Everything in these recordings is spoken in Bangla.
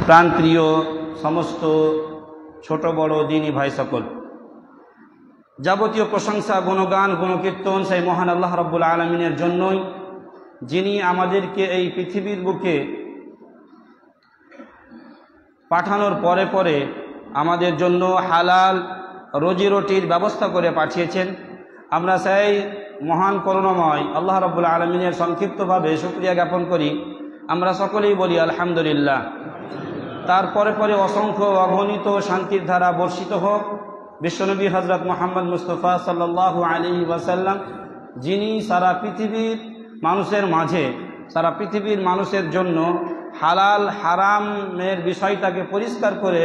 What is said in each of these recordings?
প্রাণপ্রিয় সমস্ত ছোট বড় দিনী ভাই সকল, যাবতীয় প্রশংসা গুণগান গুণকীর্তন সেই মহান আল্লাহ রাব্বুল আলামিনের জন্যই, যিনি আমাদেরকে এই পৃথিবীর বুকে পাঠানোর পরে পরে আমাদের জন্য হালাল রুজি রুটির ব্যবস্থা করে পাঠিয়েছেন। আমরা সেই মহান করুণাময় আল্লাহ রাব্বুল আলামিনের সংক্ষিপ্তভাবে শুকরিয়া জ্ঞাপন করি। আমরা সকলেই বলি আলহামদুলিল্লাহ। তারপরে পরে অসংখ্য অগণিত শান্তির ধারা বর্ষিত হোক বিশ্বনবী হযরত মুহাম্মদ মুস্তাফা সাল্লাল্লাহু আলাইহি ওয়াসাল্লাম, যিনি সারা পৃথিবীর মানুষের মাঝে, সারা পৃথিবীর মানুষের জন্য হালাল হারামের বিষয়টাকে পরিষ্কার করে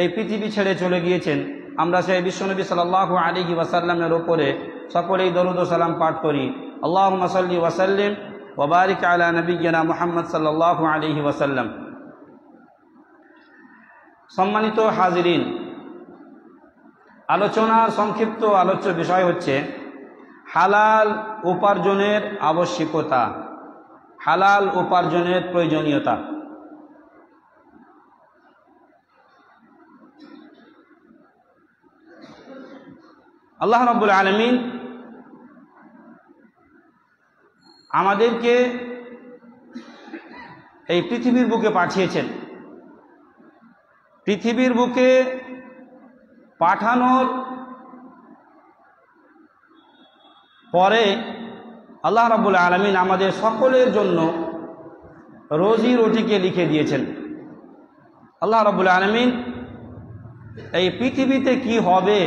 এই পৃথিবী ছেড়ে চলে গিয়েছেন। আমরা সেই বিশ্বনবী সাল্লাল্লাহু আলাইহি ওয়াসাল্লামের ওপরে সকলেই দরুদ ও সালাম পাঠ করি। আল্লাহুম্মা সাল্লি ওয়া সাল্লিম ওয়া বারিক আলা নবিয়্যিনা মুহাম্মদ সাল্লাল্লাহু আলাইহি ওয়াসাল্লাম। সম্মানিত হাজিরিন, আলোচনার সংক্ষিপ্ত আলোচ্য বিষয় হচ্ছে হালাল উপার্জনের আবশ্যকতা, হালাল উপার্জনের প্রয়োজনীয়তা। আল্লাহ রাব্বুল আলামিন আমাদেরকে এই পৃথিবীর বুকে পাঠিয়েছেন। পৃথিবীর বুকে পাঠানোর পরে আল্লাহ রাব্বুল আলামিন আমাদের সকলের জন্য রুজি রুটিকে লিখে দিয়েছেন। আল্লাহ রাব্বুল আলামিন এই পৃথিবীতে কি হবে,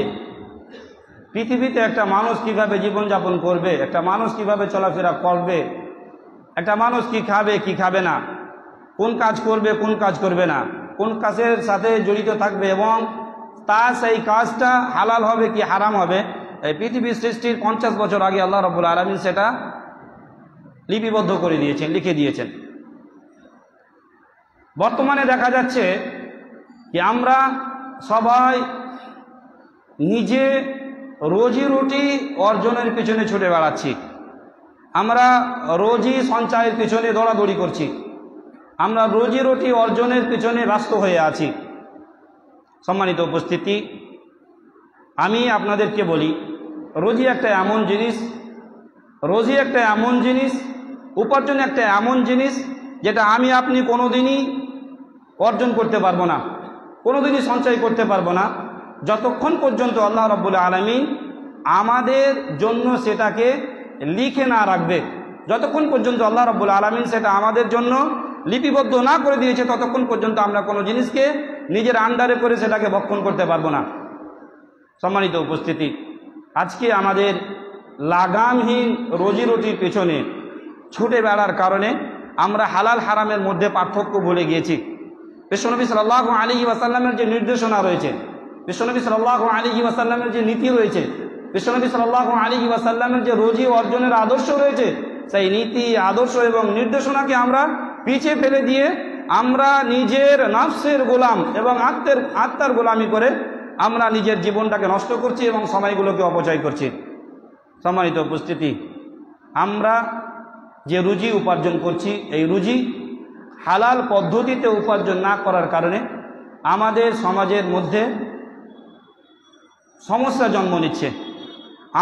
পৃথিবীতে একটা মানুষ কিভাবে জীবনযাপন করবে, একটা মানুষ কিভাবে চলাফেরা করবে, একটা মানুষ কি খাবে কি খাবে না, কোন কাজ করবে কোন কাজ করবে না, কোন কাজের সাথে জড়িত থাকবে এবং তার সেই কাজটা হালাল হবে কি হারাম হবে, এই পৃথিবীর সৃষ্টির 50 বছর আগে আল্লাহ রাব্বুল আলামিন সেটা লিপিবদ্ধ করে দিয়েছেন, লিখে দিয়েছেন। বর্তমানে দেখা যাচ্ছে যে আমরা সবাই নিজে রুজি রুটি অর্জনের পিছনে ছুটে বেড়াচ্ছি, আমরা রুজি সঞ্চয়ের পিছনে দৌড়াদৌড়ি করছি, আমরা রুজি রুটি অর্জনের পিছনে ব্যস্ত হয়ে আছি। সম্মানিত উপস্থিতি, আমি আপনাদেরকে বলি, রুজি একটা এমন জিনিস, রুজি একটা এমন জিনিস, উপার্জন একটা এমন জিনিস যেটা আমি আপনি কোনোদিনই অর্জন করতে পারবো না, কোনোদিনই সঞ্চয় করতে পারবো না যতক্ষণ পর্যন্ত আল্লাহ রাব্বুল আলামিন আমাদের জন্য সেটাকে লিখে না রাখবে। যতক্ষণ পর্যন্ত আল্লাহ রাব্বুল আলামিন সেটা আমাদের জন্য লিপিবদ্ধ না করে দিয়েছে ততক্ষণ পর্যন্ত আমরা কোনো জিনিসকে নিজের আন্ডারে করে সেটাকে ভক্ষণ করতে পারবো না। সম্মানিত উপস্থিতি, আজকে আমাদের লাগামহীন রুজি রুটির পেছনে ছুটে বেড়ার কারণে আমরা হালাল হারামের মধ্যে পার্থক্য ভুলে গিয়েছি। বিশ্বনবী সাল্লাল্লাহু আলাইহি ওয়াসাল্লামের যে নির্দেশনা রয়েছে, বিশ্বনবী সাল্লাল্লাহু আলাইহি ওয়াসাল্লামের যে নীতি রয়েছে, বিশ্বনবী সাল্লাল্লাহু আলাইহি ওয়াসাল্লামের যে রুজি অর্জনের আদর্শ রয়েছে, সেই নীতি আদর্শ এবং নির্দেশনাকে আমরা পিছিয়ে ফেলে দিয়ে আমরা নিজের নফসের গোলাম এবং আত্মার গোলামি করে আমরা নিজের জীবনটাকে নষ্ট করছি এবং সময়গুলোকে অপচয় করছি। সম্মানিত উপস্থিতি, আমরা যে রুজি উপার্জন করছি, এই রুজি হালাল পদ্ধতিতে উপার্জন না করার কারণে আমাদের সমাজের মধ্যে সমস্যা জন্ম নিচ্ছে,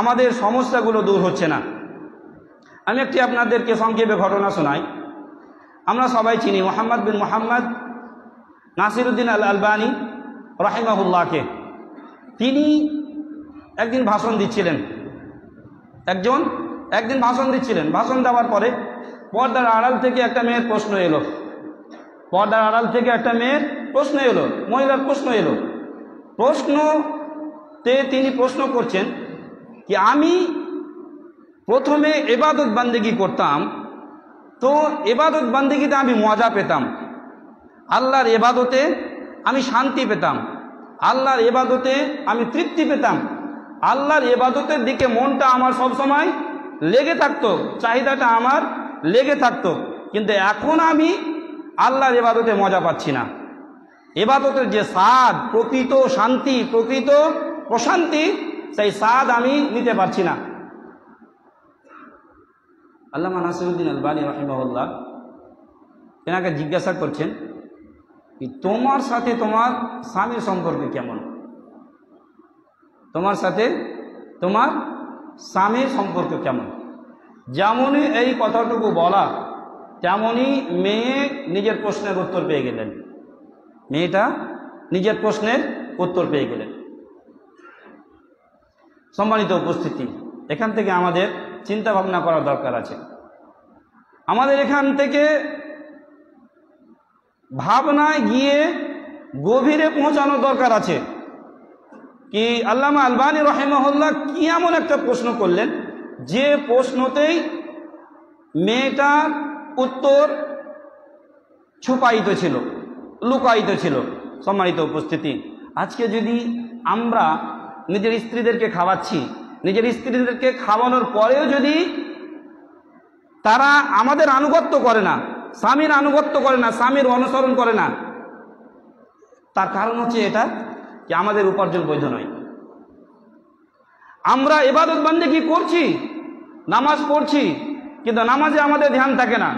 আমাদের সমস্যাগুলো দূর হচ্ছে না। আমি একটি আপনাদেরকে সংক্ষেপে ঘটনা শোনাই। আমরা সবাই চিনি মুহাম্মদ বিন মুহাম্মদ নাসিরউদ্দিন আল আলবানী রাহিমাহুল্লাহকে। তিনি একদিন ভাষণ দিচ্ছিলেন, একদিন ভাষণ দিচ্ছিলেন। ভাষণ দেওয়ার পরে পর্দার আড়াল থেকে একটা মেয়ের প্রশ্ন এলো, পর্দার আড়াল থেকে একটা মেয়ের প্রশ্ন এলো, মহিলার প্রশ্ন এলো। প্রশ্নতে তিনি প্রশ্ন করছেন কি, আমি প্রথমে ইবাদত বান্দেগি করতাম, তো ইবাদত বান্দেগিতে আমি মজা পেতাম, আল্লাহর ইবাদতে আমি শান্তি পেতাম, আল্লাহর ইবাদতে আমি তৃপ্তি পেতাম, আল্লাহর ইবাদতের দিকে মনটা আমার সব সময় লেগে থাকতো, চাহিদাটা আমার লেগে থাকতো। কিন্তু এখন আমি আল্লাহর ইবাদতে মজা পাচ্ছি না। ইবাদতের যে স্বাদ, প্রকৃত শান্তি, প্রকৃত প্রশান্তি, সেই স্বাদ আমি নিতে পারছি না। আল্লামা নাসিরউদ্দিন আলবানী রাহিমাহুল্লাহ এনাকে জিজ্ঞাসা করছেন, তোমার সাথে তোমার স্বামীর সম্পর্ক কেমন, তোমার সাথে তোমার স্বামীর সম্পর্ক কেমন। যেমনই এই কথাটুকু বলা, তেমনই মেয়ে নিজের প্রশ্নের উত্তর পেয়ে গেলেন, মেয়েটা নিজের প্রশ্নের উত্তর পেয়ে গেলেন। সম্মানিত উপস্থিতি, এখান থেকে আমাদের চিন্তা ভাবনা করার দরকার আছে। আমাদের এখান থেকে ভাবনায় গিয়ে গভীরে পৌঁছানোর দরকার আছে। কি আল্লামা আলবানী রাহিমাহুল্লাহ কি এমন একটা প্রশ্ন করলেন যে প্রশ্নতেই মেয়েটার উত্তর ছুপায়িত ছিল, লুকায়িত ছিল। সম্মানিত উপস্থিতি, আজকে যদি আমরা নিজের স্ত্রীদেরকে খাওয়াচ্ছি, নিজের স্ত্রীদেরকে খাওয়ানোর পরেও যদি তারা আমাদের আনুগত্য করে না, স্বামীর আনুগত্য করে না, স্বামীর অনুসরণ করে না, তার কারণ হচ্ছে এটা যে আমাদের উপার্জন বৈধ নয়। আমরা ইবাদত বান্দেগি করছি, নামাজ পড়ছি, কিন্তু নামাজে আমাদের ধ্যান থাকে না,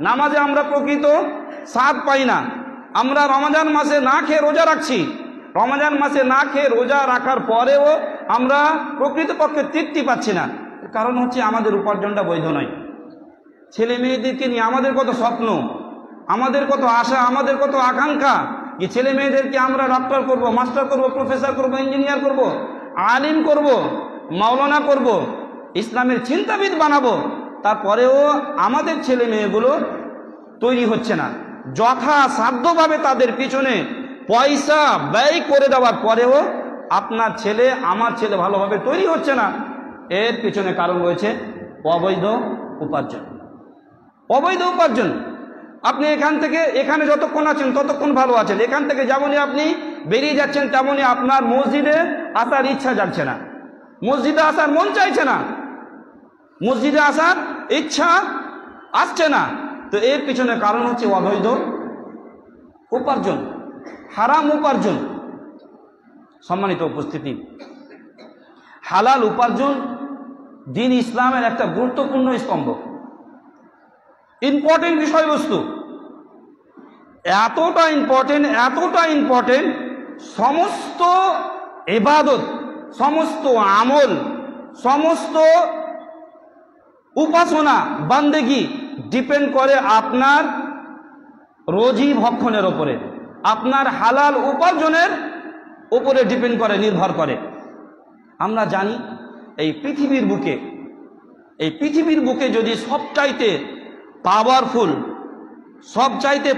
নামাজে আমরা প্রকৃত স্বাদ পাই না। আমরা রমজান মাসে না খেয়ে রোজা রাখছি, রমজান মাসে না খেয়ে রোজা রাখার পরেও আমরা প্রকৃতপক্ষে তৃপ্তি পাচ্ছি না। কারণ হচ্ছে আমাদের উপার্জনটা বৈধ নয়। ছেলে মেয়েদেরকে নিয়ে আমাদের কত স্বপ্ন, আমাদের কত আশা, আমাদের কত আকাঙ্ক্ষা, যে ছেলে মেয়েদেরকে আমরা ডক্টর করব, মাস্টার করব, প্রফেসর করব, ইঞ্জিনিয়ার করব, আলিম করব, মাওলানা করব, ইসলামের চিন্তাবিদ বানাবো। তারপরেও আমাদের ছেলে মেয়েগুলো তৈরি হচ্ছে না। যথাসাধ্যভাবে তাদের পিছনে পয়সা ব্যয় করে দেওয়ার পরেও আপনার ছেলে, আমার ছেলে ভালোভাবে তৈরি হচ্ছে না। এর পিছনে কারণ রয়েছে অবৈধ উপার্জন। অবৈধ উপার্জন। আপনি এখান থেকে এখানে যতক্ষণ আছেন ততক্ষণ ভালো আছেন, এখান থেকে যেমনই আপনি বেরিয়ে যাচ্ছেন তেমনই আপনার মসজিদে আসার ইচ্ছা যাচ্ছে না, মসজিদে আসার মন চাইছে না, মসজিদে আসার ইচ্ছা আসছে না। তো এর পিছনে কারণ হচ্ছে অবৈধ উপার্জন, হারাম উপার্জন। সম্মানিত উপস্থিতি, হালাল উপার্জন দ্বীন ইসলামের একটা গুরুত্বপূর্ণ স্তম্ভ, ইম্পর্টেন্ট বিষয়বস্তু। এতটা ইম্পর্টেন্ট, সমস্ত ইবাদত, সমস্ত আমল, সমস্ত উপাসনা বান্দেগি ডিপেন্ড করে আপনার রোজি ভক্ষণের উপরে, আপনার হালাল উপার্জনের উপরে ডিপেন্ড করে, নির্ভর করে। আমরা জানি এই পৃথিবীর বুকে যদি সবচাইতে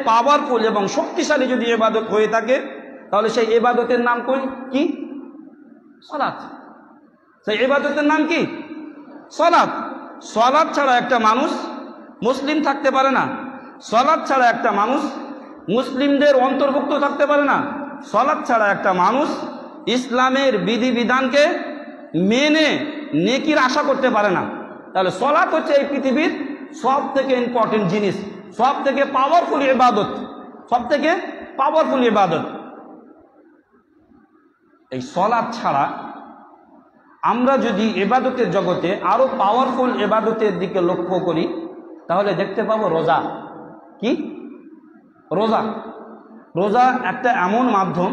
পাওয়ারফুল এবং শক্তিশালী যদি ইবাদত হয়ে থাকে, তাহলে সেই ইবাদতের নাম কি? সালাত। সেই ইবাদতের নাম কি? সালাত। সালাত ছাড়া একটা মানুষ মুসলিম থাকতে পারে না, সালাত ছাড়া একটা মানুষ মুসলিমদের অন্তর্ভুক্ত থাকতে পারে না, সালাত ছাড়া একটা মানুষ ইসলামের বিধিবিধানকে মেনে নেকির আশা করতে পারে না। তাহলে সালাত হচ্ছে এই পৃথিবীর সব থেকে ইম্পর্টেন্ট জিনিস, সব থেকে পাওয়ারফুল ইবাদত। এই সালাত ছাড়া আমরা যদি ইবাদতের জগতে আরো পাওয়ারফুল ইবাদতের দিকে লক্ষ্য করি, তাহলে দেখতে পাবো রোজা। কি? রোজা একটা এমন মাধ্যম,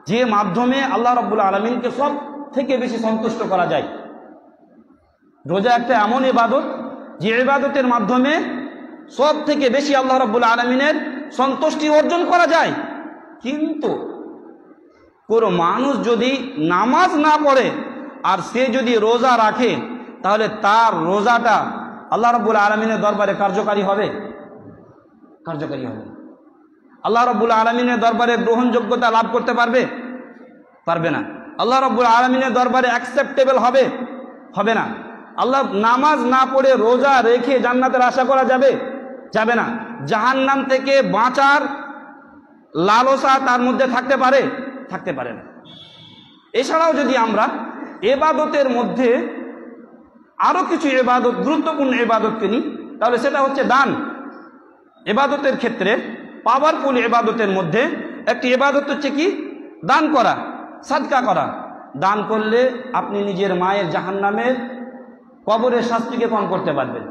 যে মাধ্যমে আল্লাহ রাব্বুল আলামিনকে সব থেকে বেশি সন্তুষ্ট করা যায়। রোজা একটা এমন ইবাদত, যে ইবাদতের মাধ্যমে সব থেকে বেশি আল্লাহ রাব্বুল আলামিনের সন্তুষ্টি অর্জন করা যায়। কিন্তু কোনো মানুষ যদি নামাজ না পড়ে আর সে যদি রোজা রাখে, তাহলে তার রোজাটা আল্লাহ রাব্বুল আলামিনের দরবারে কার্যকারী হবে? আল্লাহ রাব্বুল আলামিনের দরবারে গ্রহণযোগ্যতা লাভ করতে পারবে না। আল্লাহ রাব্বুল আলামিনের দরবারে অ্যাকসেপ্টেবল হবে না। আল্লাহ নামাজ না পড়ে রোজা রেখে জান্নাতের আশা করা যাবে না। জাহান্নাম থেকে বাঁচার লালসা তার মধ্যে থাকতে পারে না। এছাড়াও যদি আমরা ইবাদতের মধ্যে আরো কিছু ইবাদত, গুরুত্বপূর্ণ ইবাদতকে নিই, তাহলে সেটা হচ্ছে দান। ইবাদতের ক্ষেত্রে পাওয়ারফুল ইবাদতের মধ্যে একটি ইবাদত হচ্ছে কি? দান করা, সাদকা করা। দান করলে আপনি নিজের মায়ের জাহান্নামের কবরের শাস্তিকে কম করতে পারবেন।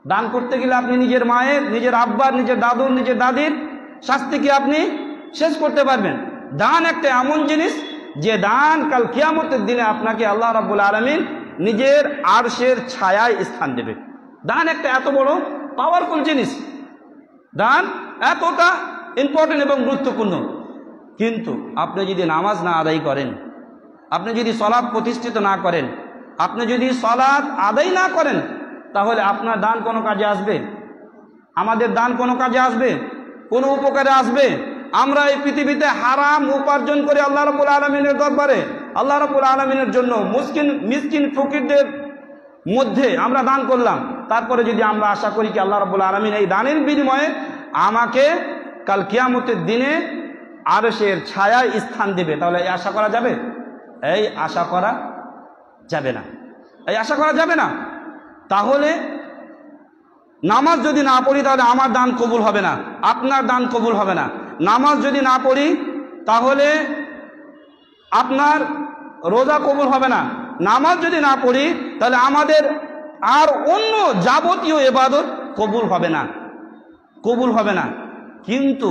দান করতে গেলে আপনি নিজের মায়ের, নিজের আব্বার, নিজের দাদুর, নিজের দাদির শাস্তিকে আপনি শেষ করতে পারবেন। দান একটা এমন জিনিস যে দান কাল কিয়ামতের দিনে আপনাকে আল্লাহ রাব্বুল আলামিন নিজের আরশের ছায়ায় স্থান দেবে। দান একটা এত বড় পাওয়ারফুল জিনিস, দান এতটা ইম্পর্টেন্ট এবং গুরুত্বপূর্ণ। কিন্তু আপনি যদি নামাজ না আদায় করেন, আপনি যদি সলাৎ প্রতিষ্ঠিত না করেন, আপনি যদি সলাৎ আদায় না করেন, তাহলে আপনার দান কোনো কাজে আসবে? আমাদের দান কোনো কাজে আসবে? কোনো উপকারে আসবে? আমরা এই পৃথিবীতে হারাম উপার্জন করে আল্লাহ রাব্বুল আলামিনের দরবারে, আল্লাহ রাব্বুল আলামিনের জন্য মিসকিন ফকিরদের মধ্যে আমরা দান করলাম। তারপরে যদি আমরা আশা করি কি আল্লাহ রাব্বুল আলামিন এই দানের বিনিময়ে আমাকে কাল কিয়ামতের দিনে আরশের ছায়ায় স্থান দেবে, তাহলে এই আশা করা যাবে? এই আশা করা যাবে না, এই আশা করা যাবে না। তাহলে নামাজ যদি না পড়ি তাহলে আমার দান কবুল হবে না, আপনার দান কবুল হবে না। নামাজ যদি না পড়ি তাহলে আপনার রোজা কবুল হবে না। নামাজ যদি না পড়ি তাহলে আমাদের আর অন্য যাবতীয় ইবাদত কবুল হবে না, কবুল হবে না। কিন্তু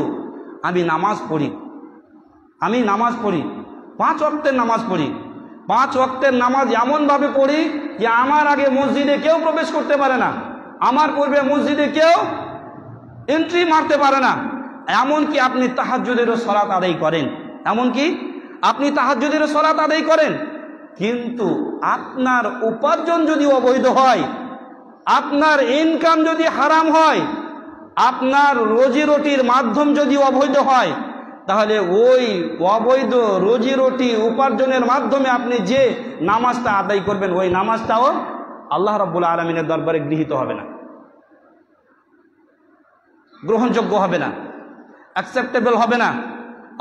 আমি নামাজ পড়ি, আমি নামাজ পড়ি, 5 ওয়াক্তের নামাজ পড়ি। 5 ওয়াক্তের নামাজ এমনভাবে পড়ি যে আমার আগে মসজিদে কেউ প্রবেশ করতে পারে না, আমার পূর্বে মসজিদে কেউ এন্ট্রি মারতে পারে না। এমনকি আপনি তাহাজ্জুদেরও সালাত আদায় করেন, এমনকি আপনি তাহাজ্জুদেরও সালাত আদায় করেন, কিন্তু আপনার উপার্জন যদি অবৈধ হয়, আপনার ইনকাম যদি হারাম হয়, আপনার রোজি রুটির মাধ্যম যদি অবৈধ হয়, তাহলে ওই অবৈধ রোজি রুটি উপার্জনের মাধ্যমে আপনি যে নামাজটা আদায় করবেন, ওই নামাজটাও আল্লাহ রাব্বুল আলামিনের দরবারে গৃহীত হবে না, গ্রহণযোগ্য হবে না, অ্যাকসেপ্টেবল হবে না।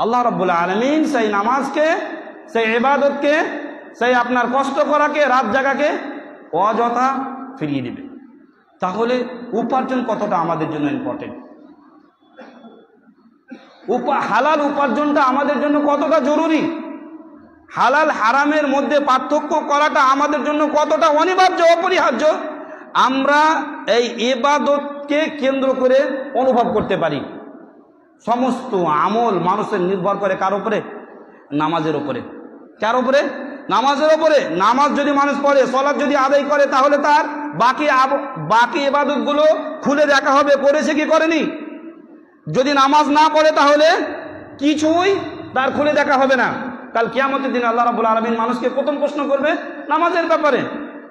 আল্লাহ রাব্বুল আলামিন সেই নামাজকে, সেই ইবাদতকে, সেই আপনার কষ্ট করাকে, রাত জাগাকে অযথা ফিরিয়ে দিবে। তাহলে উপার্জন কতটা আমাদের জন্য ইম্পর্টেন্ট, হালাল উপার্জনটা আমাদের জন্য কতটা জরুরি, হালাল হারামের মধ্যে পার্থক্য করাটা আমাদের জন্য কতটা অনিবার্য, অপরিহার্য, আমরা এই ইবাদতকে কেন্দ্র করে অনুভব করতে পারি। সমস্ত আমল মানুষের নির্ভর করে কার উপরে? নামাজের উপরে। কার উপরে? নামাজের উপরে। নামাজ যদি মানুষ পড়ে, সালাত যদি আদায় করে, তাহলে তার বাকি ইবাদতগুলো খুলে দেখা হবে করেছে কি করেনি। যদি নামাজ না পড়ে তাহলে কিছুই তার খুলে দেখা হবে না। কাল কিয়ামতের দিন আল্লাহ রাব্বুল আলামিন মানুষকে প্রথম প্রশ্ন করবে নামাজের ব্যাপারে।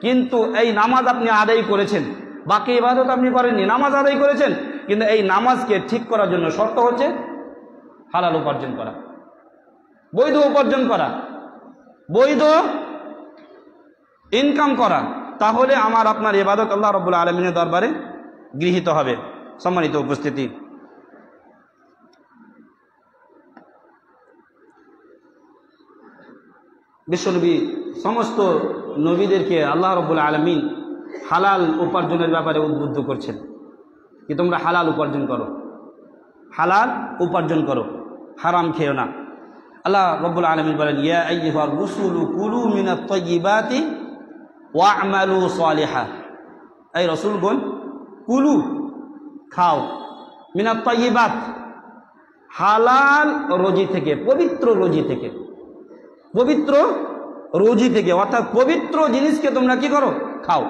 কিন্তু এই নামাজ আপনি আদায় করেছেন, বাকি ইবাদত আপনি করেননি, নামাজ আদায় করেছেন, কিন্তু এই নামাজকে ঠিক করার জন্য শর্ত হচ্ছে হালাল উপার্জন করা, বৈধ উপার্জন করা, বৈধ ইনকাম করা। তাহলে আমার আপনার ইবাদত আল্লাহ রাব্বুল আলামিনের দরবারে গৃহীত হবে। সম্মানিত উপস্থিতি, বিশ্বনবী সমস্ত নবীদেরকে আল্লাহ রাব্বুল আলামিন হালাল উপার্জনের ব্যাপারে উদ্বুদ্ধ করছেন কি তোমরা হালাল উপার্জন করো, হালাল উপার্জন করো, হারাম খেও না। আল্লাহ রাব্বুল আলামিন বলেন, ইয়া আইয়ুহার রুসুলু কুলু মিনাত তাইয়্যিবাতি ওয়া'মালু সালিহা। এই রাসূলগণ, কুলু খাও, মিনাত তাইয়্যিবাত হালাল রুজি থেকে, পবিত্র রুজি থেকে, পবিত্র রুজি থেকে, অর্থাৎ পবিত্র জিনিসকে তোমরা কি করো? খাও।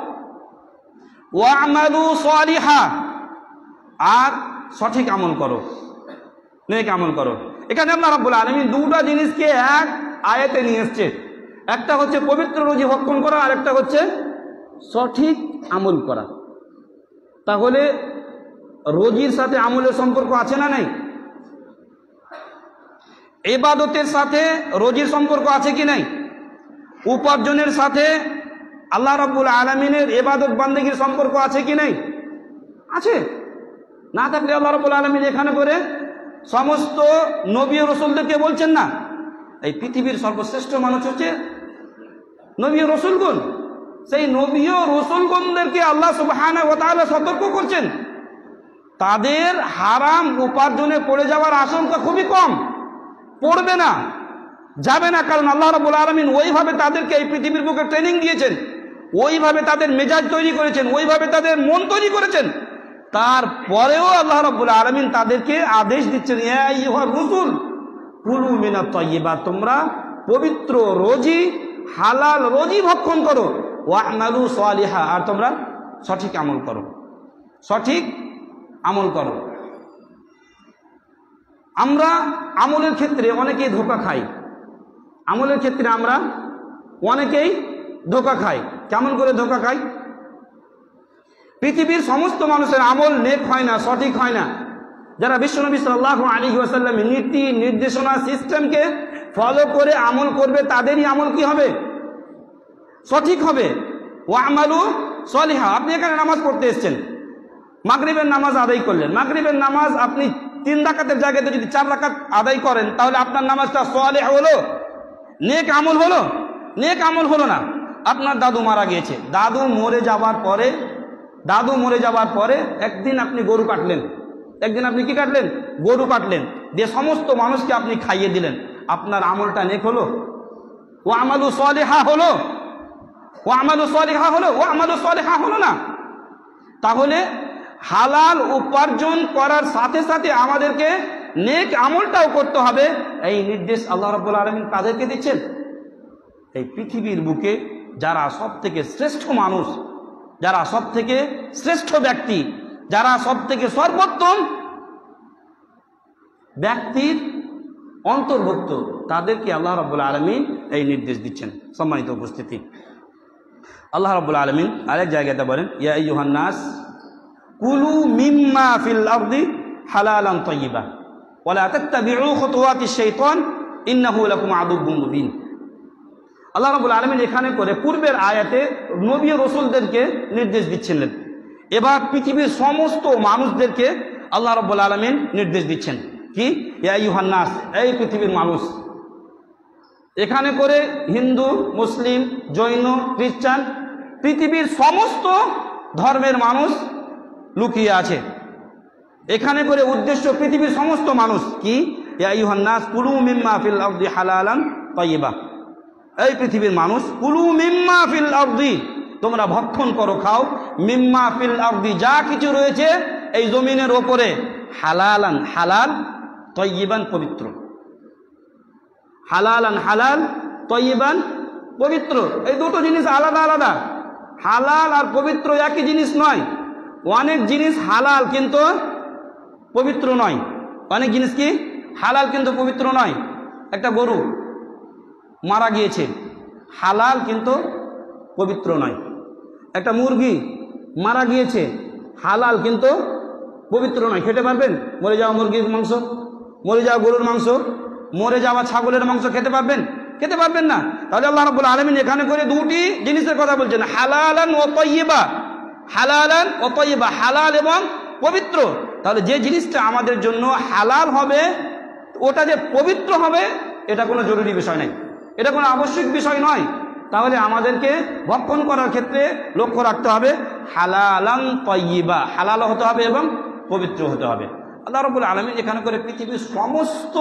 ওয়া'মালু সালিহা, আর সঠিক আমল করো, নেক আমল করো। এখানে আল্লাহ রাব্বুল আলামিন দুটো জিনিসকে এক আয়াতে নিয়ে এসেছে। একটা হচ্ছে পবিত্র রুজি ভক্ষণ করা, আর একটা হচ্ছে সঠিক আমল করা। তাহলে রুজির সাথে আমলের সম্পর্ক আছে না নাই? ইবাদতের সাথে রুজির সম্পর্ক আছে কি নাই? উপার্জনের সাথে আল্লাহ রাব্বুল আলামিনের ইবাদত বান্দেগীর সম্পর্ক আছে কি নাই? আছে। না থাকলে আল্লাহ রাব্বুল আলামিন এখানে করে সমস্ত নবী ও রাসূলদেরকে বলছেন না, এই পৃথিবীর সর্বশ্রেষ্ঠ মানুষ হচ্ছে নবী ও রাসূলগণ। সেই নবী ও রাসূলগণদেরকে আল্লাহ সুবহানাহু ওয়া তাআলা সতর্ক করছেন, তাদের হারাম উপার্জনে পড়ে যাওয়ার আশঙ্কা খুবই কম, পড়বে না, যাবে না। কারণ আল্লাহ রাব্বুল আলামিন ওইভাবে তাদেরকে এই পৃথিবীর বুকে ট্রেনিং দিয়েছেন, ওইভাবে তাদের মেজাজ তৈরি করেছেন, ওইভাবে তাদের মন তৈরি করেছেন। তারপরেও আল্লাহ রাব্বুল আলামিন তাদেরকে আদেশ দিচ্ছেন, ইয়া আইয়ুহার রুসুল কুলু মিনাত তাইয়্যিবাত, তোমরা পবিত্র রোজি, হালাল রোজি ভক্ষণ করো। ওয়া'মালু সালিহা, আর তোমরা সঠিক আমল করো, সঠিক আমল করো। আমরা আমলের ক্ষেত্রে অনেকেই ধোঁকা খাই, আমলের ক্ষেত্রে আমরা অনেকেই ধোঁকা খাই। কেমন করে ধোঁকা খাই? পৃথিবীর সমস্ত মানুষের আমল নেক হয় না, সঠিক হয় না। যারা বিশ্বনবী সাল্লাল্লাহু আলাইহি ওয়াসাল্লামের নীতি নির্দেশনা সিস্টেমকে ফলো করে আমল করবে, তাদেরই আমল কি হবে? সঠিক হবে। ওয়া'মালু সালিহা, আপনি এখানে নামাজ পড়তে এসেছেন, মাগরিবের নামাজ আদায় করলেন, মাগরিবের নামাজ আপনি 3 রাকাতের জায়গাতে যদি 4 রাকাত আদায় করেন, তাহলে আপনার নামাজটা সালেহ হলো, নেক আমল হলো? নেক আমল হলো না। আপনার দাদু মারা গিয়েছে, দাদু মরে যাওয়ার পরে একদিন আপনি গরু কাটলেন, একদিন আপনি কি কাটলেন? গরু কাটলেন, দিয়ে সমস্ত মানুষকে আপনি খাইয়ে দিলেন, আপনার আমলটা নেক হলো? ওয়া'মালু সালিহা হলো? ওয়া'মালু সালিহা হলো? ওয়া'মালু সালিহা হলো না। তাহলে হালাল উপার্জন করার সাথে সাথে আমাদেরকে নেক আমলটাও করতে হবে। এই নির্দেশ আল্লাহ রাব্বুল আলামিন কাদেরকে দিচ্ছেন? এই পৃথিবীর বুকে যারা সব থেকে শ্রেষ্ঠ মানুষ, যারা সব থেকে শ্রেষ্ঠ ব্যক্তি, যারা সব থেকে সর্বোত্তম ব্যক্তির অন্তর্ভুক্ত, তাদেরকে আল্লাহ রাব্বুল আলামিন এই নির্দেশ দিচ্ছেন। সম্মানিত উপস্থিতি, আল্লাহ রাব্বুল আলামিন আরেক জায়গাতে বলেন, ইয়া আইয়ুহান নাস কুলু মিম্মা ফিল আরদি হালালান তাইয়্যিবা ওয়া লা তাত্তাবিউ খুতুওয়াতিশ শাইতান ইন্নাহু লাকুম আদুউম মুবিন। আল্লাহ রাব্বুল আলামিন এখানে করে পূর্বের আয়াতে নবী ও রাসূলদেরকে নির্দেশ দিচ্ছিলেন, এবার পৃথিবীর সমস্ত মানুষদেরকে আল্লাহ রাব্বুল আলামিন নির্দেশ দিচ্ছেন কি? ইয়া আইয়ুহান নাস, এই পৃথিবীর মানুষ। এখানে করে হিন্দু, মুসলিম, জৈন, খ্রিস্টান, পৃথিবীর সমস্ত ধর্মের মানুষ লুকিয়ে আছে। এখানে করে উদ্দেশ্য পৃথিবীর সমস্ত মানুষ কি? ইয়া আইয়ুহান নাস কুলু মিম্মা ফিল আরদি হালালান তাইয়্যিবা, এই পৃথিবীর মানুষ, কুলু মিম্মা ফিল আরদি, তোমরা ভক্ষণ করো, খাও, মিম্মা ফিল আরদি, যা কিছু রয়েছে এই জমিনের ওপরে, হালালান হালাল, তাইয়্যিবান পবিত্র। হালালান হালাল, তাইয়্যিবান পবিত্র, এই দুটো জিনিস আলাদা আলাদা। হালাল আর পবিত্র একই জিনিস নয়। অনেক জিনিস হালাল কিন্তু পবিত্র নয়, অনেক জিনিস কি হালাল কিন্তু পবিত্র নয়। একটা গরু মারা গিয়েছে, হালাল কিন্তু পবিত্র নয়। একটা মুরগি মারা গিয়েছে, হালাল কিন্তু পবিত্র নয়। খেতে পারবেন? মরে যাওয়া মুরগির মাংস, মরে যাওয়া গরুর মাংস, মরে যাওয়া ছাগলের মাংস খেতে পারবেন? খেতে পারবেন না। তাহলে আল্লাহ রাব্বুল আলামিন এখানে করে দুটি জিনিসের কথা বলছেন, হালালান ওয়া তাইয়্যিবা, হালালান ওয়া তাইয়্যিবা, হালাল এবং পবিত্র। তাহলে যে জিনিসটা আমাদের জন্য হালাল হবে, ওটা যে পবিত্র হবে, এটা কোনো জরুরি বিষয় নয়, এটা কোনো আবশ্যিক বিষয় নয়। তাহলে আমাদেরকে ভক্ষণ করার ক্ষেত্রে লক্ষ্য রাখতে হবে হালালান তাইয়্যিবা, হালাল হতে হবে এবং পবিত্র হতে হবে। আল্লাহ রাব্বুল আলামিন এখানে করে পৃথিবীর সমস্ত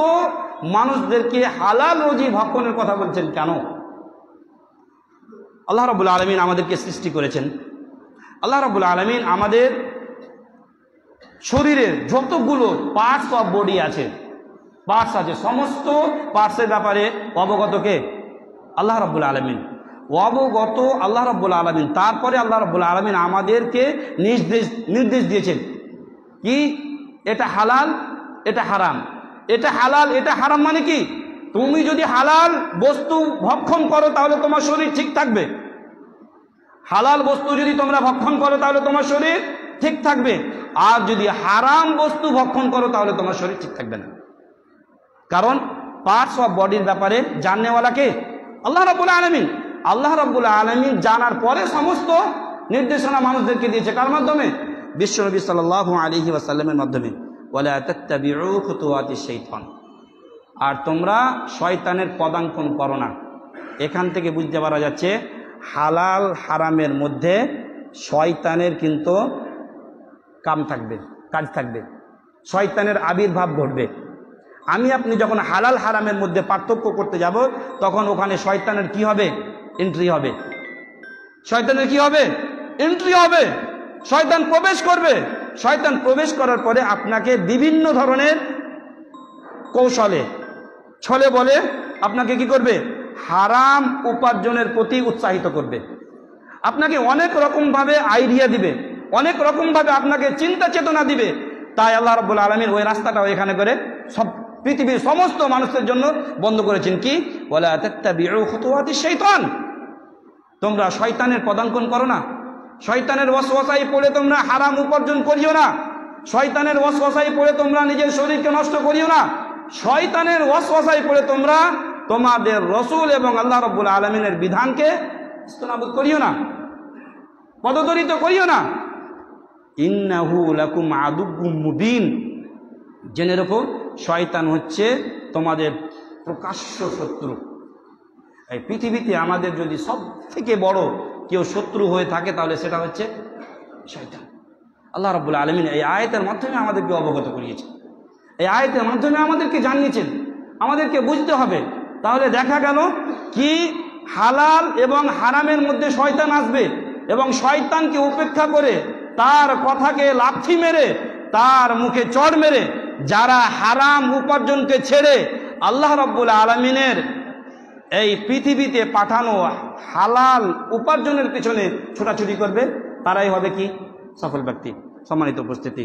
মানুষদেরকে হালাল রুজি ভক্ষণের কথা বলছেন। কেন? আল্লাহ রাব্বুল আলামিন আমাদেরকে সৃষ্টি করেছেন, আল্লাহ রাব্বুল আলামিন আমাদের শরীরের যতগুলো পার্টস অফ বডি আছে, পার্টস আছে, সমস্ত পার্টসের ব্যাপারে অবগত কে? আল্লাহ রাব্বুল আলামিন। অবগত আল্লাহ রাব্বুল আলামিন। তারপরে আল্লাহ রাব্বুল আলামিন আমাদেরকে নির্দেশ দিয়েছেন কি? এটা হালাল, এটা হারাম, এটা হালাল, এটা হারাম। মানে কি? তুমি যদি হালাল বস্তু ভক্ষণ করো তাহলে তোমার শরীর ঠিক থাকবে, হালাল বস্তু যদি তোমরা ভক্ষণ করো তাহলে তোমার শরীর ঠিক থাকবে, আর যদি হারাম বস্তু ভক্ষণ করো তাহলে তোমার শরীর ঠিক থাকবে না। কারণ পার্টস অফ বডির ব্যাপারে জাননেওয়ালা কে? আল্লাহ রাব্বুল আলামিন। আল্লাহ রাব্বুল আলামিন জানার পরে সমস্ত নির্দেশনা মানুষদেরকে দিয়েছে। কার মাধ্যমে? বিশ্বনবী সাল্লাল্লাহু আলাইহি ওয়াসাল্লামের মাধ্যমে। ওয়ালা তাত্তাবিউ খুতুওয়াতিশ শাইতান, আর তোমরা শয়তানের পদাঙ্কন করো না। এখান থেকে বুঝতে পারা যাচ্ছে হালাল হারামের মধ্যে শয়তানের কিন্তু কাজ থাকবে, শয়তানের আবির্ভাব ঘটবে। আমি আপনি যখন হালাল হারামের মধ্যে পার্থক্য করতে যাব, তখন ওখানে শয়তানের কি হবে? এন্ট্রি হবে। শয়তানের কি হবে? এন্ট্রি হবে। শয়তান প্রবেশ করবে। শয়তান প্রবেশ করার পরে আপনাকে বিভিন্ন ধরনের কৌশলে, ছলে বলে আপনাকে কি করবে? হারাম উপার্জনের প্রতি উৎসাহিত করবে, আপনাকে অনেক রকমভাবে আইডিয়া দিবে, অনেক রকমভাবে আপনাকে চিন্তা চেতনা দিবে। তাই আল্লাহ রাব্বুল আলামিন ওই রাস্তাটাও এখানে করে সব পৃথিবীর সমস্ত মানুষের জন্য বন্ধ করেছেন। কি? ওয়ালা তাত্তাবিউ খুতুওয়াতিশ শাইতান, তোমরা শয়তানের পদাঙ্কন করো না, শয়তানের ওয়াসওয়াসায় পড়ে তোমরা হারাম উপার্জন করিও না, শয়তানের ওয়াসওয়াসায় পড়ে তোমরা নিজের শরীরকে নষ্ট করিও না, শয়তানের ওয়াসওয়াসায় পড়ে তোমরা তোমাদের রাসূল এবং আল্লাহ রাব্বুল আলামিনের বিধানকে ইস্তেনাবুদ করিও না, পদদলিত করিও না। ইন্নাহু লাকুম আদুউম মুবিন, জেনে রাখো শয়তান হচ্ছে তোমাদের প্রকাশ্য শত্রু। এই পৃথিবীতে আমাদের যদি সব থেকে বড় কেউ শত্রু হয়ে থাকে তাহলে সেটা হচ্ছে শয়তান। আল্লাহ রাব্বুল আলামিন এই আয়াতের মাধ্যমে আমাদেরকে অবগত করিয়েছেন, এই আয়াতের মাধ্যমে আমাদেরকে জানিয়েছেন, আমাদেরকে বুঝতে হবে। তাহলে দেখা গেল কি হালাল এবং হারামের মধ্যে শয়তান আসবে এবং শয়তানকে উপেক্ষা করে তার কথাকে লাথি মেরে তার মুখে চড় মেরে যারা হারাম উপার্জনকে ছেড়ে আল্লাহ রাব্বুল আলামিনের এই পৃথিবীতে পাঠানো হালাল উপার্জনের পিছনে ছোটাছুটি করবে, তারাই হবে কি সফল ব্যক্তি। সম্মানিত উপস্থিতি,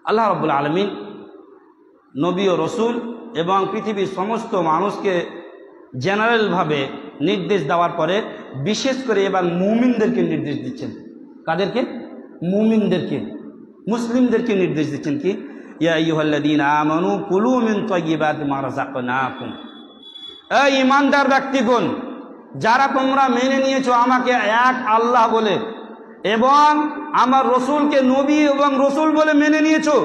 আল্লাহ রাব্বুল আলামিন নবী ও রসুল এবং পৃথিবীর সমস্ত মানুষকে জেনারেলভাবে নির্দেশ দেওয়ার পরে বিশেষ করে এবার মুমিনদেরকে নির্দেশ দিচ্ছেন। কাদেরকে? মুমিনদেরকে, মুসলিমদেরকে নির্দেশ দিচ্ছেন। কি? ইয়া আইয়ুহাল্লাযীনা আমানু কুলু মিন তাইয়্যিবাতি মা রাযাকনাকুম, এই ঈমানদার ব্যক্তিগণ, যারা তোমরা মেনে নিয়েছো আমাকে এক আল্লাহ বলে এবং আমার রসুলকে নবী এবং রসুল বলে মেনে নিয়েছো,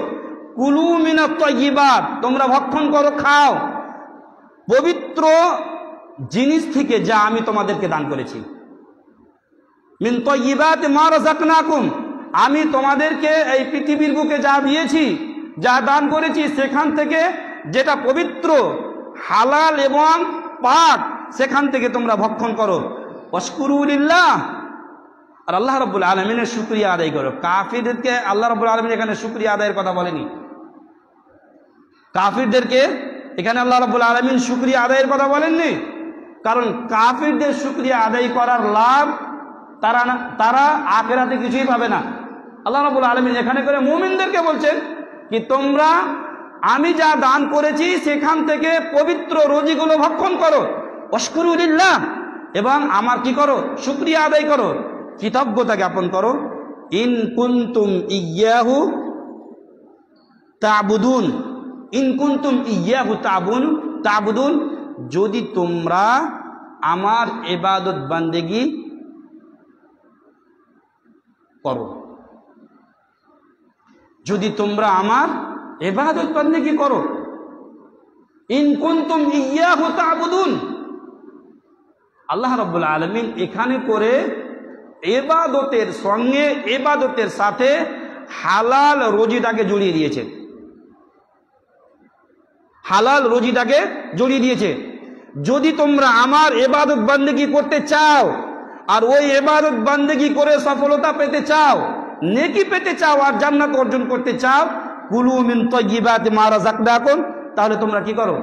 কুলু মিনাত তাইয়্যিবাত, তোমরা ভক্ষণ করো, খাও পবিত্র জিনিস থেকে যা আমি তোমাদেরকে দান করেছি। মিন তাইয়্যিবাতি মা রাযাকনাকুম, আমি তোমাদেরকে এই পৃথিবীর বুকে যা দিয়েছি, যা দান করেছি, সেখান থেকে যেটা পবিত্র, হালাল এবং পাক, সেখান থেকে তোমরা ভক্ষণ করো। ওয়াশকুরু লিল্লাহ, আর আল্লাহ রাব্বুল আলামিনের শুকরিয়া আদায় করো। কাফিরদেরকে আল্লাহ রাব্বুল আলামিন এখানে শুকরিয়া আদায়ের কথা বলেনি, কাফিরদেরকে এখানে আল্লাহ রাব্বুল আলামিন শুকরিয়া আদায়ের কথা বলেননি, কারণ কাফিরদের শুকরিয়া আদায় করার লাভ তারা আখিরাতে কিছুই পাবে না। আল্লাহ রাব্বুল আলামিন এখানে করে মুমিনদেরকে বলছেন কি তোমরা আমি যা দান করেছি সেখান থেকে পবিত্র রুজিগুলো ভক্ষণ করো, ওয়াশকুরু লিল্লাহ, এবং আমার কি করো? শুকরিয়া আদায় করো, কৃতজ্ঞতা জ্ঞাপন করো। ইন কুনতুম ইয়্যাহু তা'বুদুন, ইন কুনতুম ইয়্যাহু তা'বুদুন, যদি তোমরা আমার ইবাদত বান্দেগি করো, যদি তোমরা আমার ইবাদত বান্দেগি করো। ইন কুনতুম ইয়্যাহু তা'বুদুন, আল্লাহ রাব্বুল আলামিন এখানে করে ইবাদতের সঙ্গে ইবাদতের সাথে হালাল রুজিটাকে জড়িয়ে দিয়েছে, হালাল রুজিটাকে জড়িয়ে দিয়েছে। যদি তোমরা আমার ইবাদত বান্দেগি করতে চাও আর ওই ইবাদত বান্দেগি করে সফলতা পেতে চাও, নেকি পেতে চাও আর জান্নাত অর্জন করতে চাও, কুলু মিন তাইয়্যিবাতি মা রাযাকনাকুম, তাহলে তোমরা কি করো?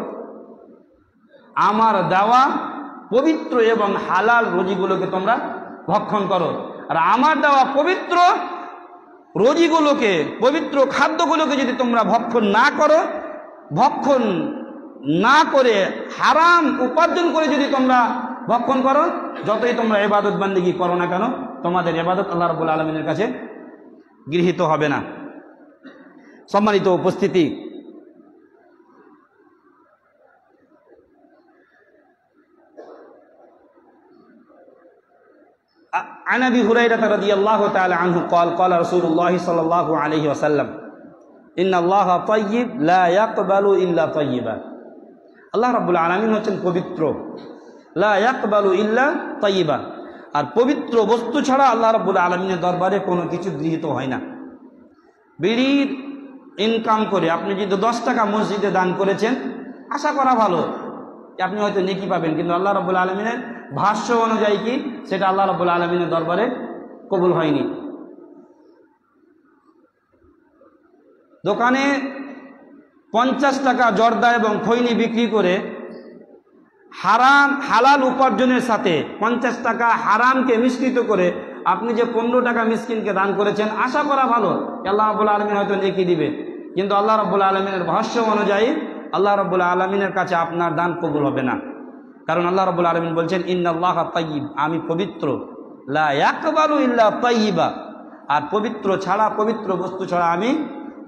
আমার দেওয়া পবিত্র এবং হালাল রুজিগুলোকে তোমরা ভক্ষণ করো। আর আমার দেওয়া পবিত্র রুজিগুলোকে, পবিত্র খাদ্যগুলোকে যদি তোমরা ভক্ষণ না করো, ভক্ষণ না করে হারাম উপার্জন করে যদি তোমরা ভক্ষণ করো, যতই তোমরা ইবাদত বান্দেগি করো না কেন, তোমাদের ইবাদত আল্লাহ রাব্বুল আলামিনের কাছে গৃহীত হবে না। সম্মানিত উপস্থিতি, عن أبي هريرة رضي الله تعالى عنه قال قال رسول الله صلى الله عليه وسلم إن الله طيب لا يقبل إلا طيبا, আল্লাহ রাব্বুল আলামিন হচ্ছেন পবিত্র, লা ইয়াকবালু ইল্লা তাইয়্যিবা, আর পবিত্র বস্তু ছাড়া আল্লাহ রাব্বুল আলামিনের দরবারে কোনো কিছু গৃহীত হয় না। বিড়ির ইনকাম করে আপনি যদি 10 টাকা মসজিদে দান করেছেন, আশা করা ভালো আপনি হয়তো নেকি পাবেন, কিন্তু আল্লাহ রাব্বুল আলামিনের ভাষ্য অনুযায়ী কি সেটা আল্লাহ রাব্বুল আলামিনের দরবারে কবুল হয়নি। দোকানে 50 টাকা জর্দা এবং খৈনি বিক্রি করে হারাম হালাল উপার্জনের সাথে 50 টাকা হারামকে মিশ্রিত করে আপনি যে 15 টাকা মিসকিনকে দান করেছেন, আশা করা ভালো আল্লাহ রাব্বুল আলামিন হয়তো নেকি দিবে, কিন্তু আল্লাহ রাব্বুল আলামিনের ভাষ্য অনুযায়ী আল্লাহ রাব্বুল আলামিনের কাছে আপনার দান কবুল হবে না। কারণ আল্লাহ রাব্বুল আলামিন বলছেন ইন্নাল্লাহা তাইয়্যিব, আমি পবিত্র, লা ইয়াকবালু ইল্লা তাইয়্যিবা, আর পবিত্র ছাড়া, পবিত্র বস্তু ছাড়া আমি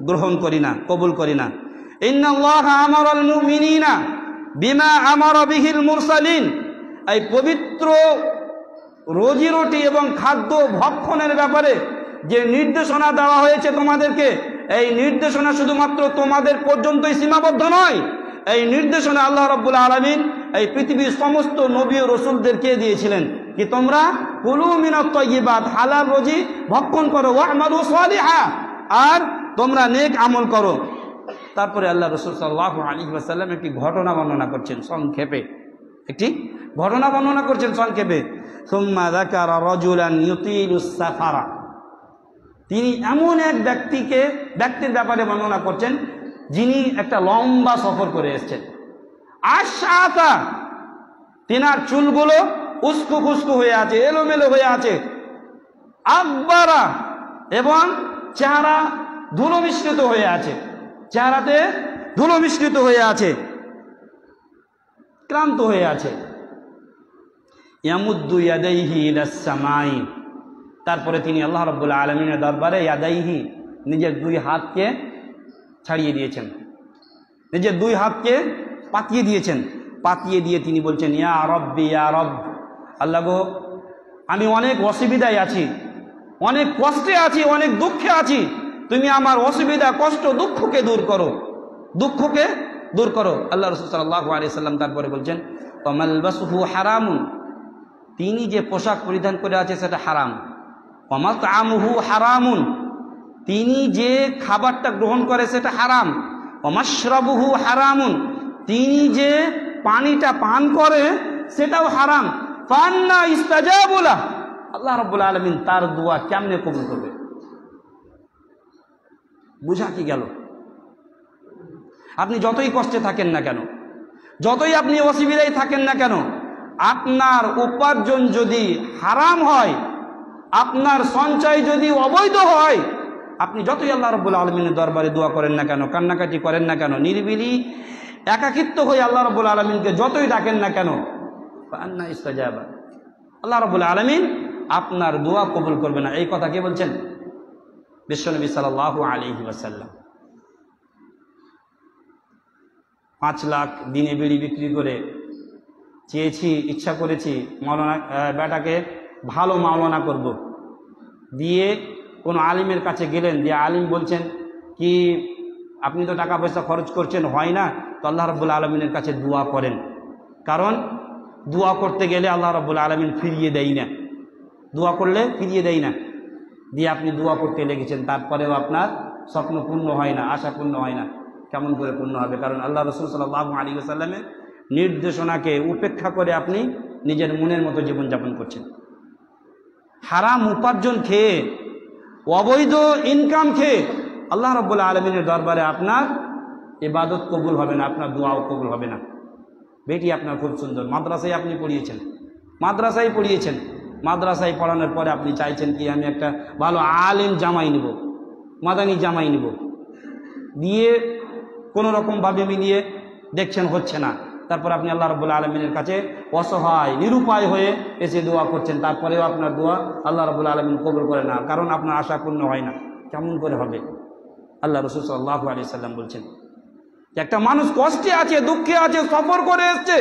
গ্রহণ করি না, কবুল করি না। ইন্নাল্লাহা আমারাল মুমিনিনা বিমা আমারা বিহিল মুরসালিন, এই পবিত্র রোজি রুটি এবং খাদ্য ভক্ষণের ব্যাপারে যে নির্দেশনা দেওয়া হয়েছে তোমাদেরকে, এই নির্দেশনা শুধুমাত্র তোমাদের পর্যন্তই সীমাবদ্ধ নয়। এই নির্দেশনা আল্লাহ রাব্বুল আলামিন এই পৃথিবীর সমস্ত নবী ও রাসূলদেরকে দিয়েছিলেন কি তোমরা কুলু মিনাত তাইয়্যিবাত, হালাল রুজি ভক্ষণ করো, ওয়া'মালু সালিহা, আর তোমরা নেক আমল করো। তারপরে আল্লাহ রাসূল সাল্লাল্লাহু আলাইহি ওয়াসাল্লাম একটি ঘটনা বর্ণনা করছেন সংক্ষেপে, একটি ঘটনা বর্ণনা করছেন সংক্ষেপে। সুম্মা যাকারা রাজুলান ইউতিলুস সাফারা, তিনি এমন এক ব্যক্তির ব্যাপারে বর্ণনা করছেন যিনি একটা লম্বা সফর করে এসেছেন। আশআতা, তিনার চুলগুলো উস্কো খুস্কো হয়ে আছে, এলোমেলো হয়ে আছে। আকবারা, এবং চেহারা ধুলো মিশ্রিত হয়ে আছে, চেহারাতে ধুলো মিশ্রিত হয়ে আছে, ক্লান্ত হয়ে আছে। ইয়ামুদ্দু ইয়াদাইহি ইলাস সামাই, তারপরে তিনি আল্লাহ রাব্বুল আলামিনের দরবারে ইয়াদাইহি, নিজের দুই হাতকে ছাড়িয়ে দিয়েছেন, নিজের দুই হাতকে পাতিয়ে দিয়েছেন। পাতিয়ে দিয়ে তিনি বলছেন ইয়া রব্বি ইয়া রব, আল্লাহ গো, আমি অনেক অসুবিধায় আছি, অনেক কষ্টে আছি, অনেক দুঃখে আছি, তুমি আমার অসুবিধা, কষ্ট, দুঃখকে দূর করো, দুঃখকে দূর করো। আল্লাহ রাসূল সাল্লাল্লাহু আলাইহি সাল্লাম তারপরে বলছেন ওয়ামালবাসুহু হারামুন, তিনি যে পোশাক পরিধান করে আছে সেটা হারাম। ওয়ামাতআমুহু হারামুন, তিনি যে খাবারটা গ্রহণ করে সেটা হারাম। ওয়ামাশরাবুহু হারামুন, তিনি যে পানিটা পান করে সেটাও হারাম। ফান্না ইস্তাজাবু লাহ, আল্লাহ রাব্বুল আলামিন তার দোয়া কেমনে কবুল করবে? বুঝা কি গেল? আপনি যতই কষ্টে থাকেন না কেন, যতই আপনি অসুবিধায় থাকেন না কেন, আপনার উপার্জন যদি হারাম হয়, আপনার সঞ্চয় যদি অবৈধ হয়, আপনি যতই আল্লাহ রাব্বুল আলামিনের দরবারে দোয়া করেন না কেন, কান্নাকাটি করেন না কেন, নিরিবিলি একাকিত্ব হয়ে আল্লাহ রাব্বুল আলামিনকে যতই ডাকেন না কেন, ফান্না ইস্তাজাবা, আল্লাহ রাব্বুল আলামিন আপনার দোয়া কবুল করবে না। এই কথা কে বলছেন? বিশ্বনবী সাল্লাল্লাহু আলাইহি ওয়াসাল্লাম। 5 লাখ দিনে বিড়ি বিক্রি করে চেয়েছি, ইচ্ছা করেছি মাওলানা বেটাকে ভালো মাওলানা করব, দিয়ে কোনো আলিমের কাছে গেলেন, দিয়ে আলিম বলছেন কি আপনি তো টাকা পয়সা খরচ করছেন, হয় না, তো আল্লাহ রাব্বুল আলামিনের কাছে দোয়া করেন, কারণ দোয়া করতে গেলে আল্লাহ রাব্বুল আলামিন ফিরিয়ে দেয় না, দোয়া করলে ফিরিয়ে দেয় না। দিয়ে আপনি দোয়া করতে লেগেছেন, তারপরেও আপনার স্বপ্ন পূর্ণ হয় না, আশা পূর্ণ হয় না। কেমন করে পূর্ণ হবে? কারণ আল্লাহ রাসূল সাল্লাল্লাহু আলাইহি ওয়াসাল্লামের নির্দেশনাকে উপেক্ষা করে আপনি নিজের মনের মতো জীবনযাপন করছেন। হারাম উপার্জন খেয়ে, অবৈধ ইনকাম খেয়ে আল্লাহ রাব্বুল আলামিনের দরবারে আপনার ইবাদত কবুল হবে না, আপনার দোয়াও কবুল হবে না। বেটি আপনার খুব সুন্দর, মাদ্রাসায় আপনি পড়িয়েছেন, মাদ্রাসায় পড়িয়েছেন, মাদ্রাসায় পড়ানোর পরে আপনি চাইছেন কি আমি একটা ভালো আলেম জামাই নিব, মাদানী জামাই নিব, দিয়ে কোনো রকমভাবে মিলিয়ে দেখছেন হচ্ছে না, তারপর আপনি আল্লাহ রাব্বুল আলামিনের কাছে অসহায় নিরুপায় হয়ে এসে দোয়া করছেন, তারপরেও আপনার দোয়া আল্লাহ রাব্বুল আলামিন কবুল করে না, কারণ আপনার আশা পূর্ণ হয় না। কেমন করে হবে? আল্লাহ রাসূল সাল্লাল্লাহু আলাইহি সাল্লাম বলছেন একটা মানুষ কষ্টে আছে, দুঃখে আছে, সফর করে এসছে,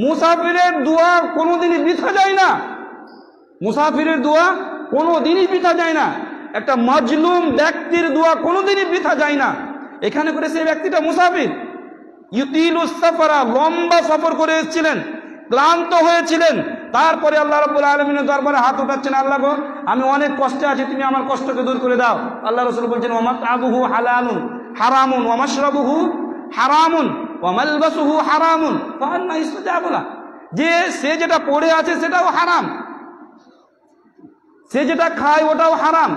মুসাফিরের দোয়া কোনোদিনই বৃথা যায় না, মুসাফিরের দোয়া কোনোদিনই বৃথা যায় না, একটা মাজলুম ব্যক্তির দোয়া কোনোদিনই বৃথা যায় না। এখানে করে সেই ব্যক্তিটা মুসাফির, ইউতিলুস সাফারা, লম্বা সফর করে এসেছিলেন, ক্লান্ত হয়েছিলেন, তারপরে আল্লাহ রাব্বুল আলামিনের দরবারে হাত উঠাচ্ছেন, আল্লাহ গো আমি অনেক কষ্টে আছি, তুমি আমার কষ্টকে দূর করে দাও। আল্লাহ রাসূল বলছেন ওয়ামাতআবুহু হালালুন হারামুন ওয়ামাশরাবুহু হারামুন ওয়ামালবাসুহু হারামুন ফাআন্না ইস্তাজাবু লাহ, যে সে যেটা পড়ে আছে সেটাও হারাম, সে যেটা খায় ওটাও হারাম,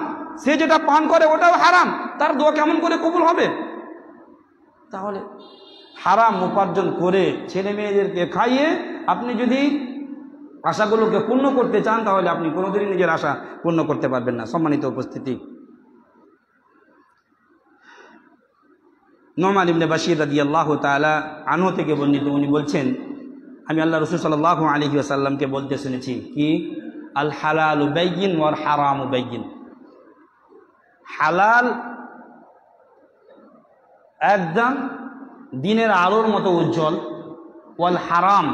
সে যেটা পান করে ওটাও হারাম, তার দোয়া কেমন করে কবুল হবে? তাহলে হারাম উপার্জন করে ছেলে মেয়েদেরকে খাইয়ে আপনি যদি আশাগুলোকে পূর্ণ করতে চান, তাহলে আপনি কোনোদিনই নিজের আশা পূর্ণ করতে পারবেন না। সম্মানিত উপস্থিতি, নুমান ইবনে বাশীর রাদিয়াল্লাহু তাআলা আনহু থেকে বর্ণিত, উনি বলছেন, আমি আল্লাহ রাসূল সাল্লাল্লাহু আলাইহি ওয়াসাল্লামকে বলতে শুনেছি কি, আল হালালু বাইয়িন ওয়াল হারামু বাইয়িন। হালাল একদম দিনের আলোর মতো উজ্জ্বল, ওয়াল হারাম,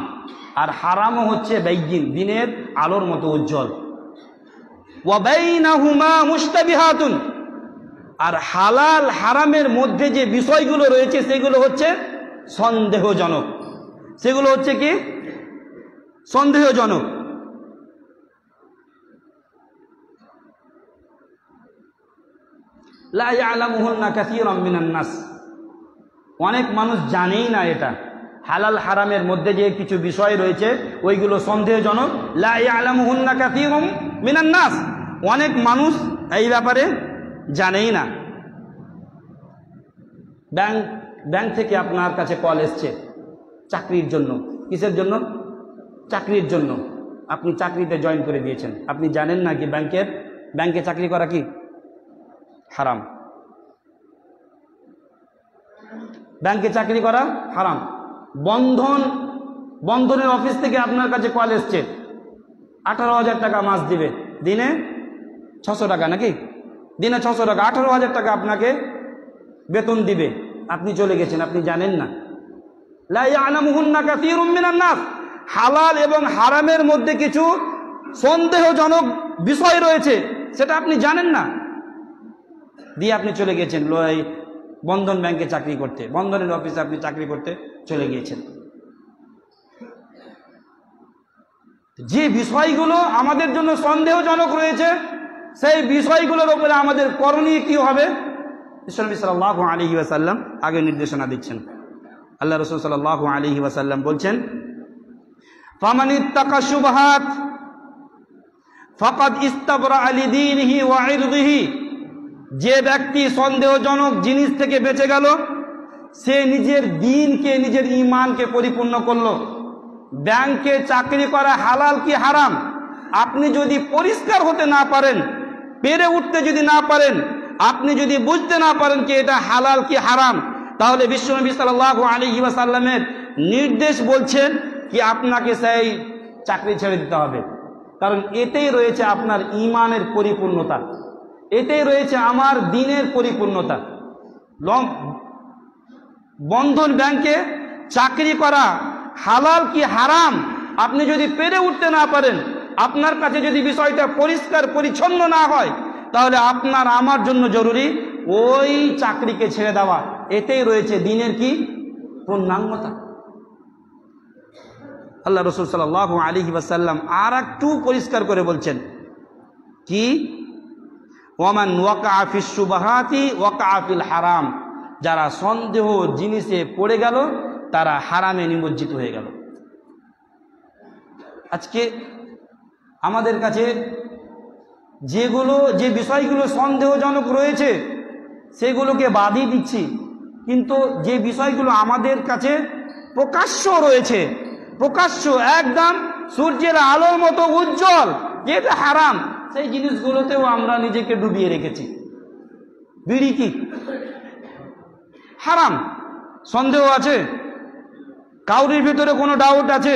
আর হারামও হচ্ছে বাইয়িন, দিনের আলোর মতো উজ্জ্বল। ওয়া বাইনাহুমা মুশতাবিহাতুন, আর হালাল হারামের মধ্যে যে বিষয়গুলো রয়েছে সেগুলো হচ্ছে সন্দেহজনক। সেগুলো হচ্ছে কি? সন্দেহজনক। লা ইয়ালামুহুন্না কাসীরাম মিনান নাস, অনেক মানুষ জানেই না এটা হালাল হারামের মধ্যে যে কিছু বিষয় রয়েছে ওইগুলো সন্দেহজনক। লা ইয়ালামুহুন্না কাসীরাম মিনান নাস, অনেক মানুষ এই ব্যাপারে জানেই না। ব্যাংক থেকে আপনার কাছে কল এসছে চাকরির জন্য। কিসের জন্য? চাকরির জন্য। আপনি চাকরিতে জয়েন করে দিয়েছেন, আপনি জানেন না কি ব্যাংকে চাকরি করা কি হারাম। ব্যাংকে চাকরি করা হারাম। বন্ধনের অফিস থেকে আপনার কাছে কল এসছে 18,000 টাকা মাস দিবে, দিনে 600 টাকা, নাকি দিনে 600 টাকা, 18,000 টাকা আপনাকে বেতন দিবে। আপনি চলে গেছেন, আপনি জানেন না। লা ইয়ালামুহুন্না কাসীরুম মিনান নাস, হালাল এবং হারামের মধ্যে কিছু সন্দেহজনক বিষয় রয়েছে, সেটা আপনি জানেন না, দিয়ে আপনি চলে গেছেন বন্ধন ব্যাংকে চাকরি করতে, বন্ধনের অফিসে আপনি চাকরি করতে চলে গিয়েছেন। যে বিষয়গুলো আমাদের জন্য সন্দেহজনক রয়েছে সেই বিষয়গুলোর উপরে আমাদের করণীয় কি হবে, বিশ্বনবী সাল্লাল্লাহু আলাইহি ওয়াসাল্লাম আগে নির্দেশনা দিচ্ছেন। আল্লাহ রাসূল সাল্লাল্লাহু আলাইহি ওয়াসাল্লাম বলছেন, ফামান ইত্তাকা শুবহাত ফাকাদ ইস্তাবরা লিদীনিহি ওয়া ইরদিহি, যে ব্যক্তি সন্দেহজনক জিনিস থেকে বেঁচে গেল সে নিজের দ্বীনকে, নিজের ঈমানকে পরিপূর্ণ করলো। ব্যাংকে চাকরি করা হালাল কি হারাম আপনি যদি পরিষ্কার হতে না পারেন, পেরে উঠতে যদি না পারেন, আপনি যদি বুঝতে না পারেন কি এটা হালাল কি হারাম, তাহলে বিশ্বনবী সাল্লাল্লাহু আলাইহি ওয়াসাল্লামের নির্দেশ বলছেন কি আপনাকে সেই চাকরি ছেড়ে দিতে হবে। কারণ এতেই রয়েছে আপনার ঈমানের পরিপূর্ণতা, এতেই রয়েছে আমার দ্বীনের পরিপূর্ণতা। বন্ধন ব্যাংকে চাকরি করা হালাল কি হারাম আপনি যদি পেরে উঠতে না পারেন, আপনার কাছে যদি বিষয়টা পরিষ্কার পরিচ্ছন্ন না হয়, তাহলে আপনার আমার জন্য জরুরি ওই চাকরিকে ছেড়ে দেওয়া। এতেই রয়েছে দ্বীনের কি পূর্ণাঙ্গতা। আল্লাহ রাসূল সাল্লাল্লাহু আলাইহি ওয়াসাল্লাম আর একটু পরিষ্কার করে বলছেন কি, ওয়ামান ওয়াকা ফিস শুবহাতি ওয়াকা ফিল হারাম, যারা সন্দেহ জিনিসে পড়ে গেল তারা হারামে নিমজ্জিত হয়ে গেল। আজকে আমাদের কাছে যে বিষয়গুলো সন্দেহজনক রয়েছে সেগুলোকে বাদই দিচ্ছি, কিন্তু যে বিষয়গুলো আমাদের কাছে প্রকাশ্য রয়েছে, প্রকাশ্য একদম সূর্যের আলোর মতো উজ্জ্বল, যেটা হারাম, সেই জিনিসগুলোতেও আমরা নিজেকে ডুবিয়ে রেখেছি। বিড়ি কি হারাম? সন্দেহ আছে? কাউরির ভিতরে কোনো ডাউট আছে?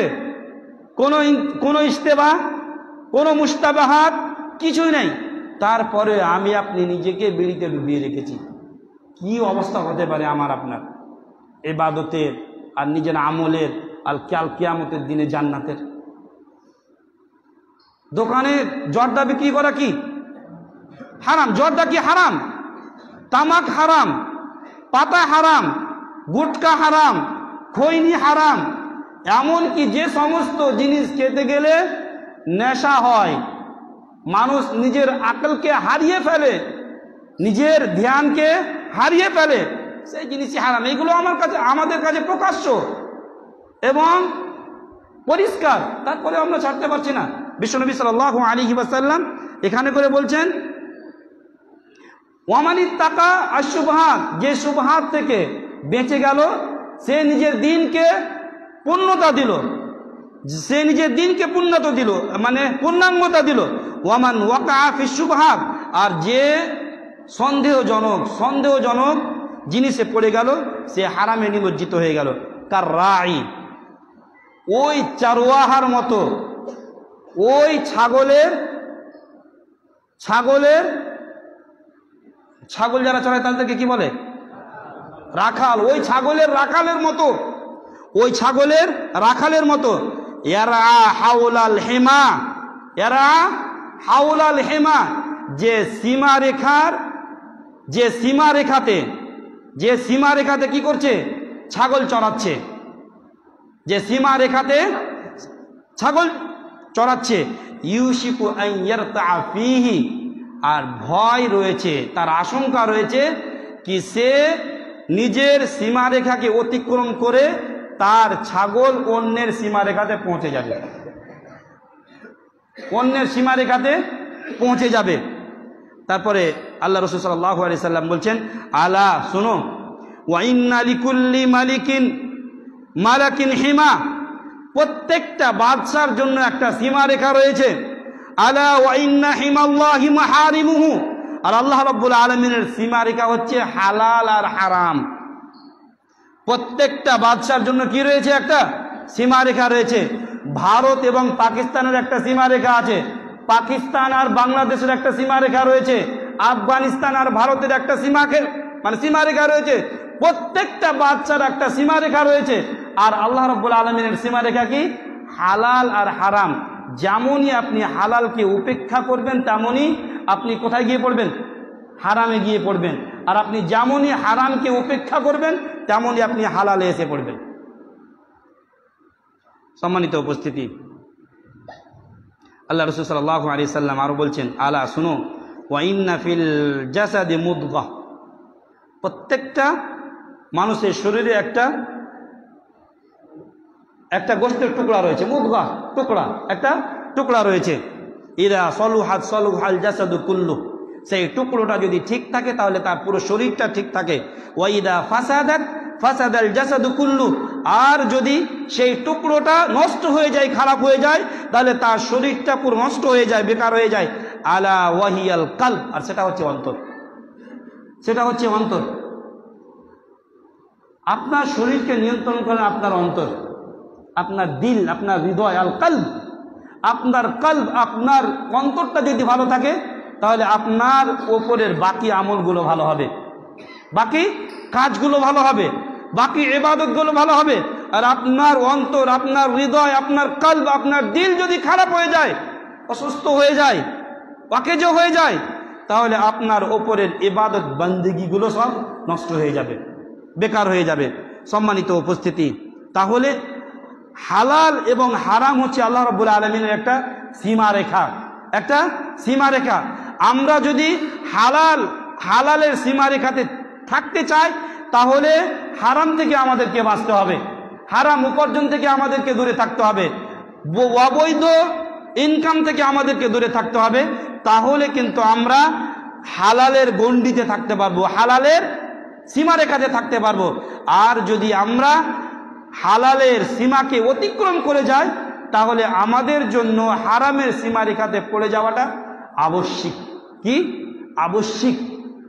কোনো ইস্তেবা, কোনো মুস্তাবাহাত কিছুই নেই, তারপরে আমি আপনি নিজেকে বিড়িতে ডুবিয়ে রেখেছি। কি অবস্থা হতে পারে আমার আপনার ইবাদতের আর নিজের আমলের আর কিয়ামতের দিনে জান্নাতের। দোকানে জর্দা বিক্রি করা কি হারাম? জর্দা কি হারাম? তামাক হারাম, পাতা হারাম, গুটকা হারাম, খৈনি হারাম। এমনকি যে সমস্ত জিনিস খেতে গেলে নেশা হয়, মানুষ নিজের আকলকে হারিয়ে ফেলে, নিজের ধ্যানকে হারিয়ে ফেলে, সেই জিনিসই হারাম। এইগুলো আমাদের কাছে প্রকাশ্য এবং পরিষ্কার, তারপরে আমরা ছাড়তে পারছি না। বিশ্বনবী সাল্লাল্লাহু আলাইহি ওয়াসাল্লাম এখানে করে বলছেন, ওয়ামানিত তাকা আশ-শুবহাত, যে শুবহাত থেকে বেঁচে গেল, সে নিজের দিনকে পূর্ণতা দিল, সে নিজের দিনকে পূর্ণতা দিল, মানে পূর্ণাঙ্গতা দিল। ওয়ামান ওয়াকা ফি শুবহাত, আর যে সন্দেহজনক জিনিসে পড়ে গেল, সে হারামে নিমজ্জিত হয়ে গেল। কার রাই, ওই চারওয়াহার মতো, ওই ছাগল যারা চড়ায় তাদেরকে কি বলে? রাখাল। ওই ছাগলের রাখালের মতো এরা হাওলাল হেমা, যে সীমারেখাতে কি করছে? ছাগল চড়াচ্ছে, যে সীমারেখাতে ছাগল চড়াচ্ছে। ইউশিকু আন ইয়ারতা ফীহি, আর ভয় রয়েছে, তার আশঙ্কা রয়েছে কি সে নিজের সীমারেখাকে অতিক্রম করে তার ছাগল অন্যের সীমারেখাতে পৌঁছে যাবে, তারপরে আল্লাহ রাসূল সাল্লাল্লাহু আলাইহি সাল্লাম বলছেন, আলা শুনো, ওয়া ইন্না লিকুল্লি মালাকিন হিমা, প্রত্যেকটা বাদশার জন্য একটা সীমারেখা রয়েছে। আলা ওয়া ইন্না হিমাল্লাহি মাহারিমুহু, আর আল্লাহ রাব্বুল আলামিনের সীমারেখা হচ্ছে হালাল আর হারাম। প্রত্যেকটা বাদশার জন্য কি রয়েছে? একটা সীমারেখা রয়েছে। ভারত এবং পাকিস্তানের একটা সীমারেখা আছে, পাকিস্তান আর বাংলাদেশের একটা সীমারেখা রয়েছে, আফগানিস্তান আর ভারতের একটা সীমারেখা রয়েছে। প্রত্যেকটা বাদশার একটা সীমারেখা রয়েছে। আর আল্লাহ রাব্বুল আলামিনের সীমারেখা কি? হালাল আর হারাম। যেমনই আপনি হালালকে উপেক্ষা করবেন, তেমনই আপনি কোথায় গিয়ে পড়বেন? হারামে গিয়ে পড়বেন। আর আপনি যেমনই হারামকে উপেক্ষা করবেন, তেমনই আপনি হালালে এসে পড়বেন। সম্মানিত উপস্থিতি, আল্লাহ রাসূল সাল্লাল্লাহু আলাইহি সাল্লাম আরো বলছেন, আলা শুনো, ওয়া ইন্না ফিল জাসাদি মুদগাহ, প্রত্যেকটা মানুষের শরীরে একটা গোশতের টুকরা রয়েছে, মুদগাহ একটা টুকরা রয়েছে। ইদা সলুহাত সলুহাল জাসাদু কুল্লু, সেই টুকরোটা যদি ঠিক থাকে তাহলে তার পুরো শরীরটা ঠিক থাকে। ওয়া ইদা ফাসাদাত ফাসাদাল জাসাদু কুল্লু, আর যদি সেই টুকরোটা নষ্ট হয়ে যায়, খারাপ হয়ে যায়, তাহলে তার শরীরটা পুরো নষ্ট হয়ে যায়, বেকার হয়ে যায়। আলা ওয়াহিয়াল কলব, আর সেটা হচ্ছে অন্তর। আপনার শরীরকে নিয়ন্ত্রণ করেন আপনার অন্তর, আপনার দিল, আপনার হৃদয়। আল কলব, আপনার অন্তরটা যদি ভালো থাকে, তাহলে আপনার ওপরের বাকি আমলগুলো ভালো হবে, বাকি কাজগুলো ভালো হবে, বাকি ইবাদতগুলো ভালো হবে। আর আপনার অন্তর, আপনার হৃদয়, আপনার কলব, আপনার দিল যদি খারাপ হয়ে যায়, অসুস্থ হয়ে যায়, অকেজ হয়ে যায়, তাহলে আপনার ওপরের ইবাদত বন্দেগীগুলো সব নষ্ট হয়ে যাবে, বেকার হয়ে যাবে। সম্মানিত উপস্থিতি, তাহলে হালাল এবং হারাম হচ্ছে আল্লাহ রাব্বুল আলামিনের একটা সীমারেখা। আমরা যদি হালালের সীমারেখাতে থাকতে চাই, তাহলে হারাম থেকে আমাদেরকে বাঁচতে হবে, হারাম উপার্জন থেকে আমাদেরকে দূরে থাকতে হবে, অবৈধ ইনকাম থেকে আমাদেরকে দূরে থাকতে হবে। তাহলে কিন্তু আমরা হালালের গণ্ডিতে থাকতে পারবো, হালালের সীমারেখাতে থাকতে পারবো। আর যদি আমরা হালালের সীমাকে অতিক্রম করে যাই, তাহলে আমাদের জন্য হারামের সীমারেখাতে পড়ে যাওয়াটা আবশ্যিক।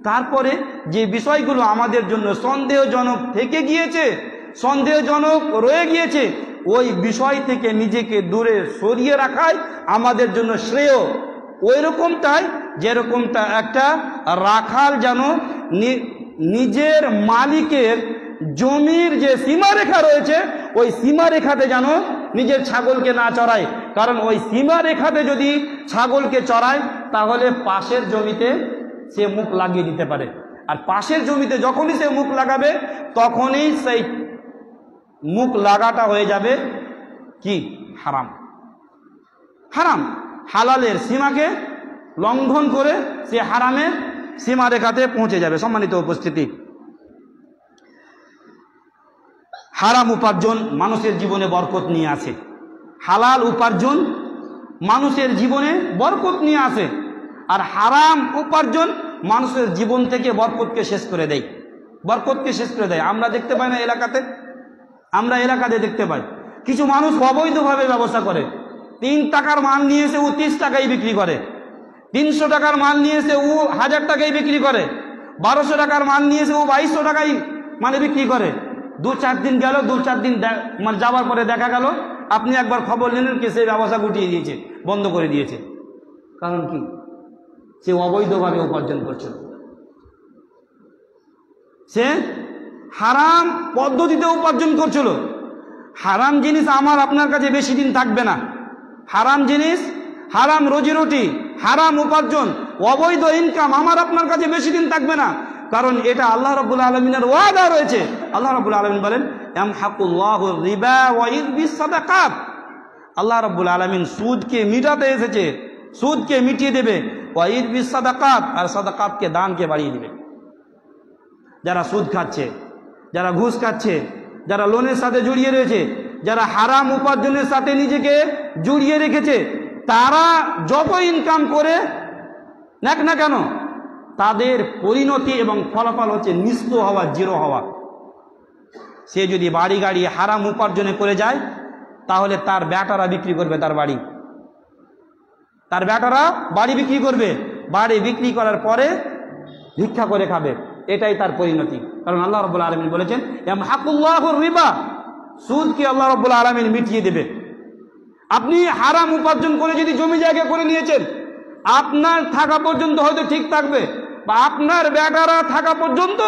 তারপরে যে বিষয়গুলো আমাদের জন্য সন্দেহজনক থেকে গিয়েছে, সন্দেহজনক রয়ে গিয়েছে, ওই বিষয় থেকে নিজেকে দূরে সরিয়ে রাখাই আমাদের জন্য শ্রেয়। ওই রকমটাই, যেরকমটা একটা রাখাল যেন নিজের মালিকের জমির যে সীমারেখা রয়েছে, ওই সীমারেখাতে যেন নিজের ছাগলকে না চড়ায়। কারণ ওই সীমারেখাতে যদি ছাগলকে চড়ায়, তাহলে পাশের জমিতে সে মুখ লাগিয়ে দিতে পারে। আর পাশের জমিতে যখনই সে মুখ লাগাবে, তখনই সেই মুখ লাগাটা হয়ে যাবে কি? হারাম। হালালের সীমাকে লঙ্ঘন করে সে হারামের সীমারেখাতে পৌঁছে যাবে। সম্মানিত উপস্থিতি, হারাম উপার্জন মানুষের জীবনে বরকত নিয়ে আসে, হালাল উপার্জন মানুষের জীবনে বরকত নিয়ে আসে। আর হারাম উপার্জন মানুষের জীবন থেকে বরকতকে শেষ করে দেয়। বরকতকে শেষ করে দেয়। আমরা দেখতে পাই না এলাকাতে, আমরা এলাকাতে দেখতে পাই কিছু মানুষ অবৈধভাবে ব্যবসা করে। 3 টাকার মাল নিয়ে এসে ও 30 টাকায় বিক্রি করে, 300 টাকার মাল নিয়ে এসে ও 1000 টাকায় বিক্রি করে, 1200 টাকার মাল নিয়ে এসে ও 2200 টাকায় মানে বিক্রি করে। 2-4 দিন গেল, 2-4 দিন মানে যাওয়ার পরে দেখা গেল আপনি একবার খবর নিলেন কে সেই ব্যবসা গুটিয়ে দিয়েছে, বন্ধ করে দিয়েছে। কারণ কি? সে অবৈধভাবে উপার্জন করছিল, সে হারাম পদ্ধতিতে উপার্জন করছিল। হারাম জিনিস আমার আপনার কাছে বেশি দিন থাকবে না। হারাম জিনিস, হারাম রুজি-রুটি, হারাম উপার্জন, অবৈধ ইনকাম আমার আপনার কাছে বেশি দিন থাকবে না। কারণ এটা আল্লাহ রাব্বুল আলামিনের ওয়াদা রয়েছে। আল্লাহ রাব্বুল আলামিন বলেন ইয়ামহাকুল্লাহু রিবা ওয়া ইরবিস সাদাকাত। আল্লাহ রাব্বুল আলামিন সুদকে মিটাতে এসেছে, সুদকে মিটিয়ে দেবে, ওয়া ইরবিস সাদাকাত, আর সাদাকাতকে দানকে বাড়িয়ে দেবে। যারা সুদ খাচ্ছে, যারা ঘুষ খাচ্ছে, যারা লোনের সাথে জড়িয়ে রয়েছে, যারা হারাম উপার্জনের সাথে নিজেকে জড়িয়ে রেখেছে, তারা যত ইনকাম করে নেক না কেন, তাদের পরিণতি এবং ফলাফল হচ্ছে নিস্ত হওয়া, জিরো হওয়া। সে যদি বাড়ি গাড়ি হারাম উপার্জনে করে যায়, তাহলে তার বেটারা বিক্রি করবে তার বাড়ি, তার বেটারা বাড়ি বিক্রি করবে, বাড়ি বিক্রি করার পরে ভিক্ষা করে খাবে। এটাই তার পরিণতি। কারণ আল্লাহ রাব্বুল আলামিন বলেছেন ইয়ামহাকুল্লাহুর রিবা, সুদকে আল্লাহ রাব্বুল আলামিন মিটিয়ে দেবে। আপনি হারাম উপার্জন করে যদি জমি জায়গা করে নিয়েছেন, আপনার থাকা পর্যন্ত হয়তো ঠিক থাকবে, বা আপনার বেটারা থাকা পর্যন্ত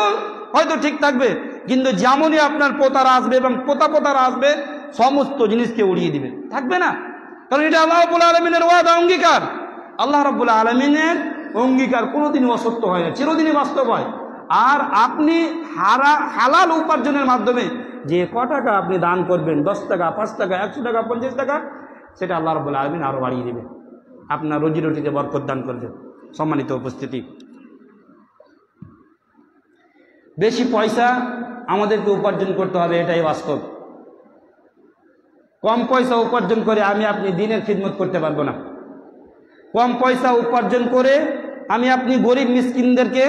হয়তো ঠিক থাকবে, কিন্তু যেমনই আপনার পোতারা আসবে এবং পোতারা আসবে, সমস্ত জিনিসকে উড়িয়ে দিবে, থাকবে না। কারণ এটা আল্লাহ রাব্বুল আলামিনের ওয়াদা, অঙ্গীকার। আল্লাহ রাব্বুল আলামিনের অঙ্গীকার কোনোদিনই অসত্য হয় না, চিরদিনই বাস্তব হয়। আর আপনি হালাল উপার্জনের মাধ্যমে যে ক টাকা আপনি দান করবেন, 10 টাকা, 5 টাকা, 100 টাকা, 50 টাকা, সেটা আল্লাহ রাব্বুল আলামিন আরো বাড়িয়ে দেবে, আপনার রুজি রুটিতে বরকত দান করবে। সম্মানিত উপস্থিতি, বেশি পয়সা আমাদেরকে উপার্জন করতে হবে, এটাই বাস্তব। কম পয়সা উপার্জন করে আমি আপনি দিনের খিদমত করতে পারবো না। কম পয়সা উপার্জন করে আমি আপনি গরিব মিসকিনদেরকে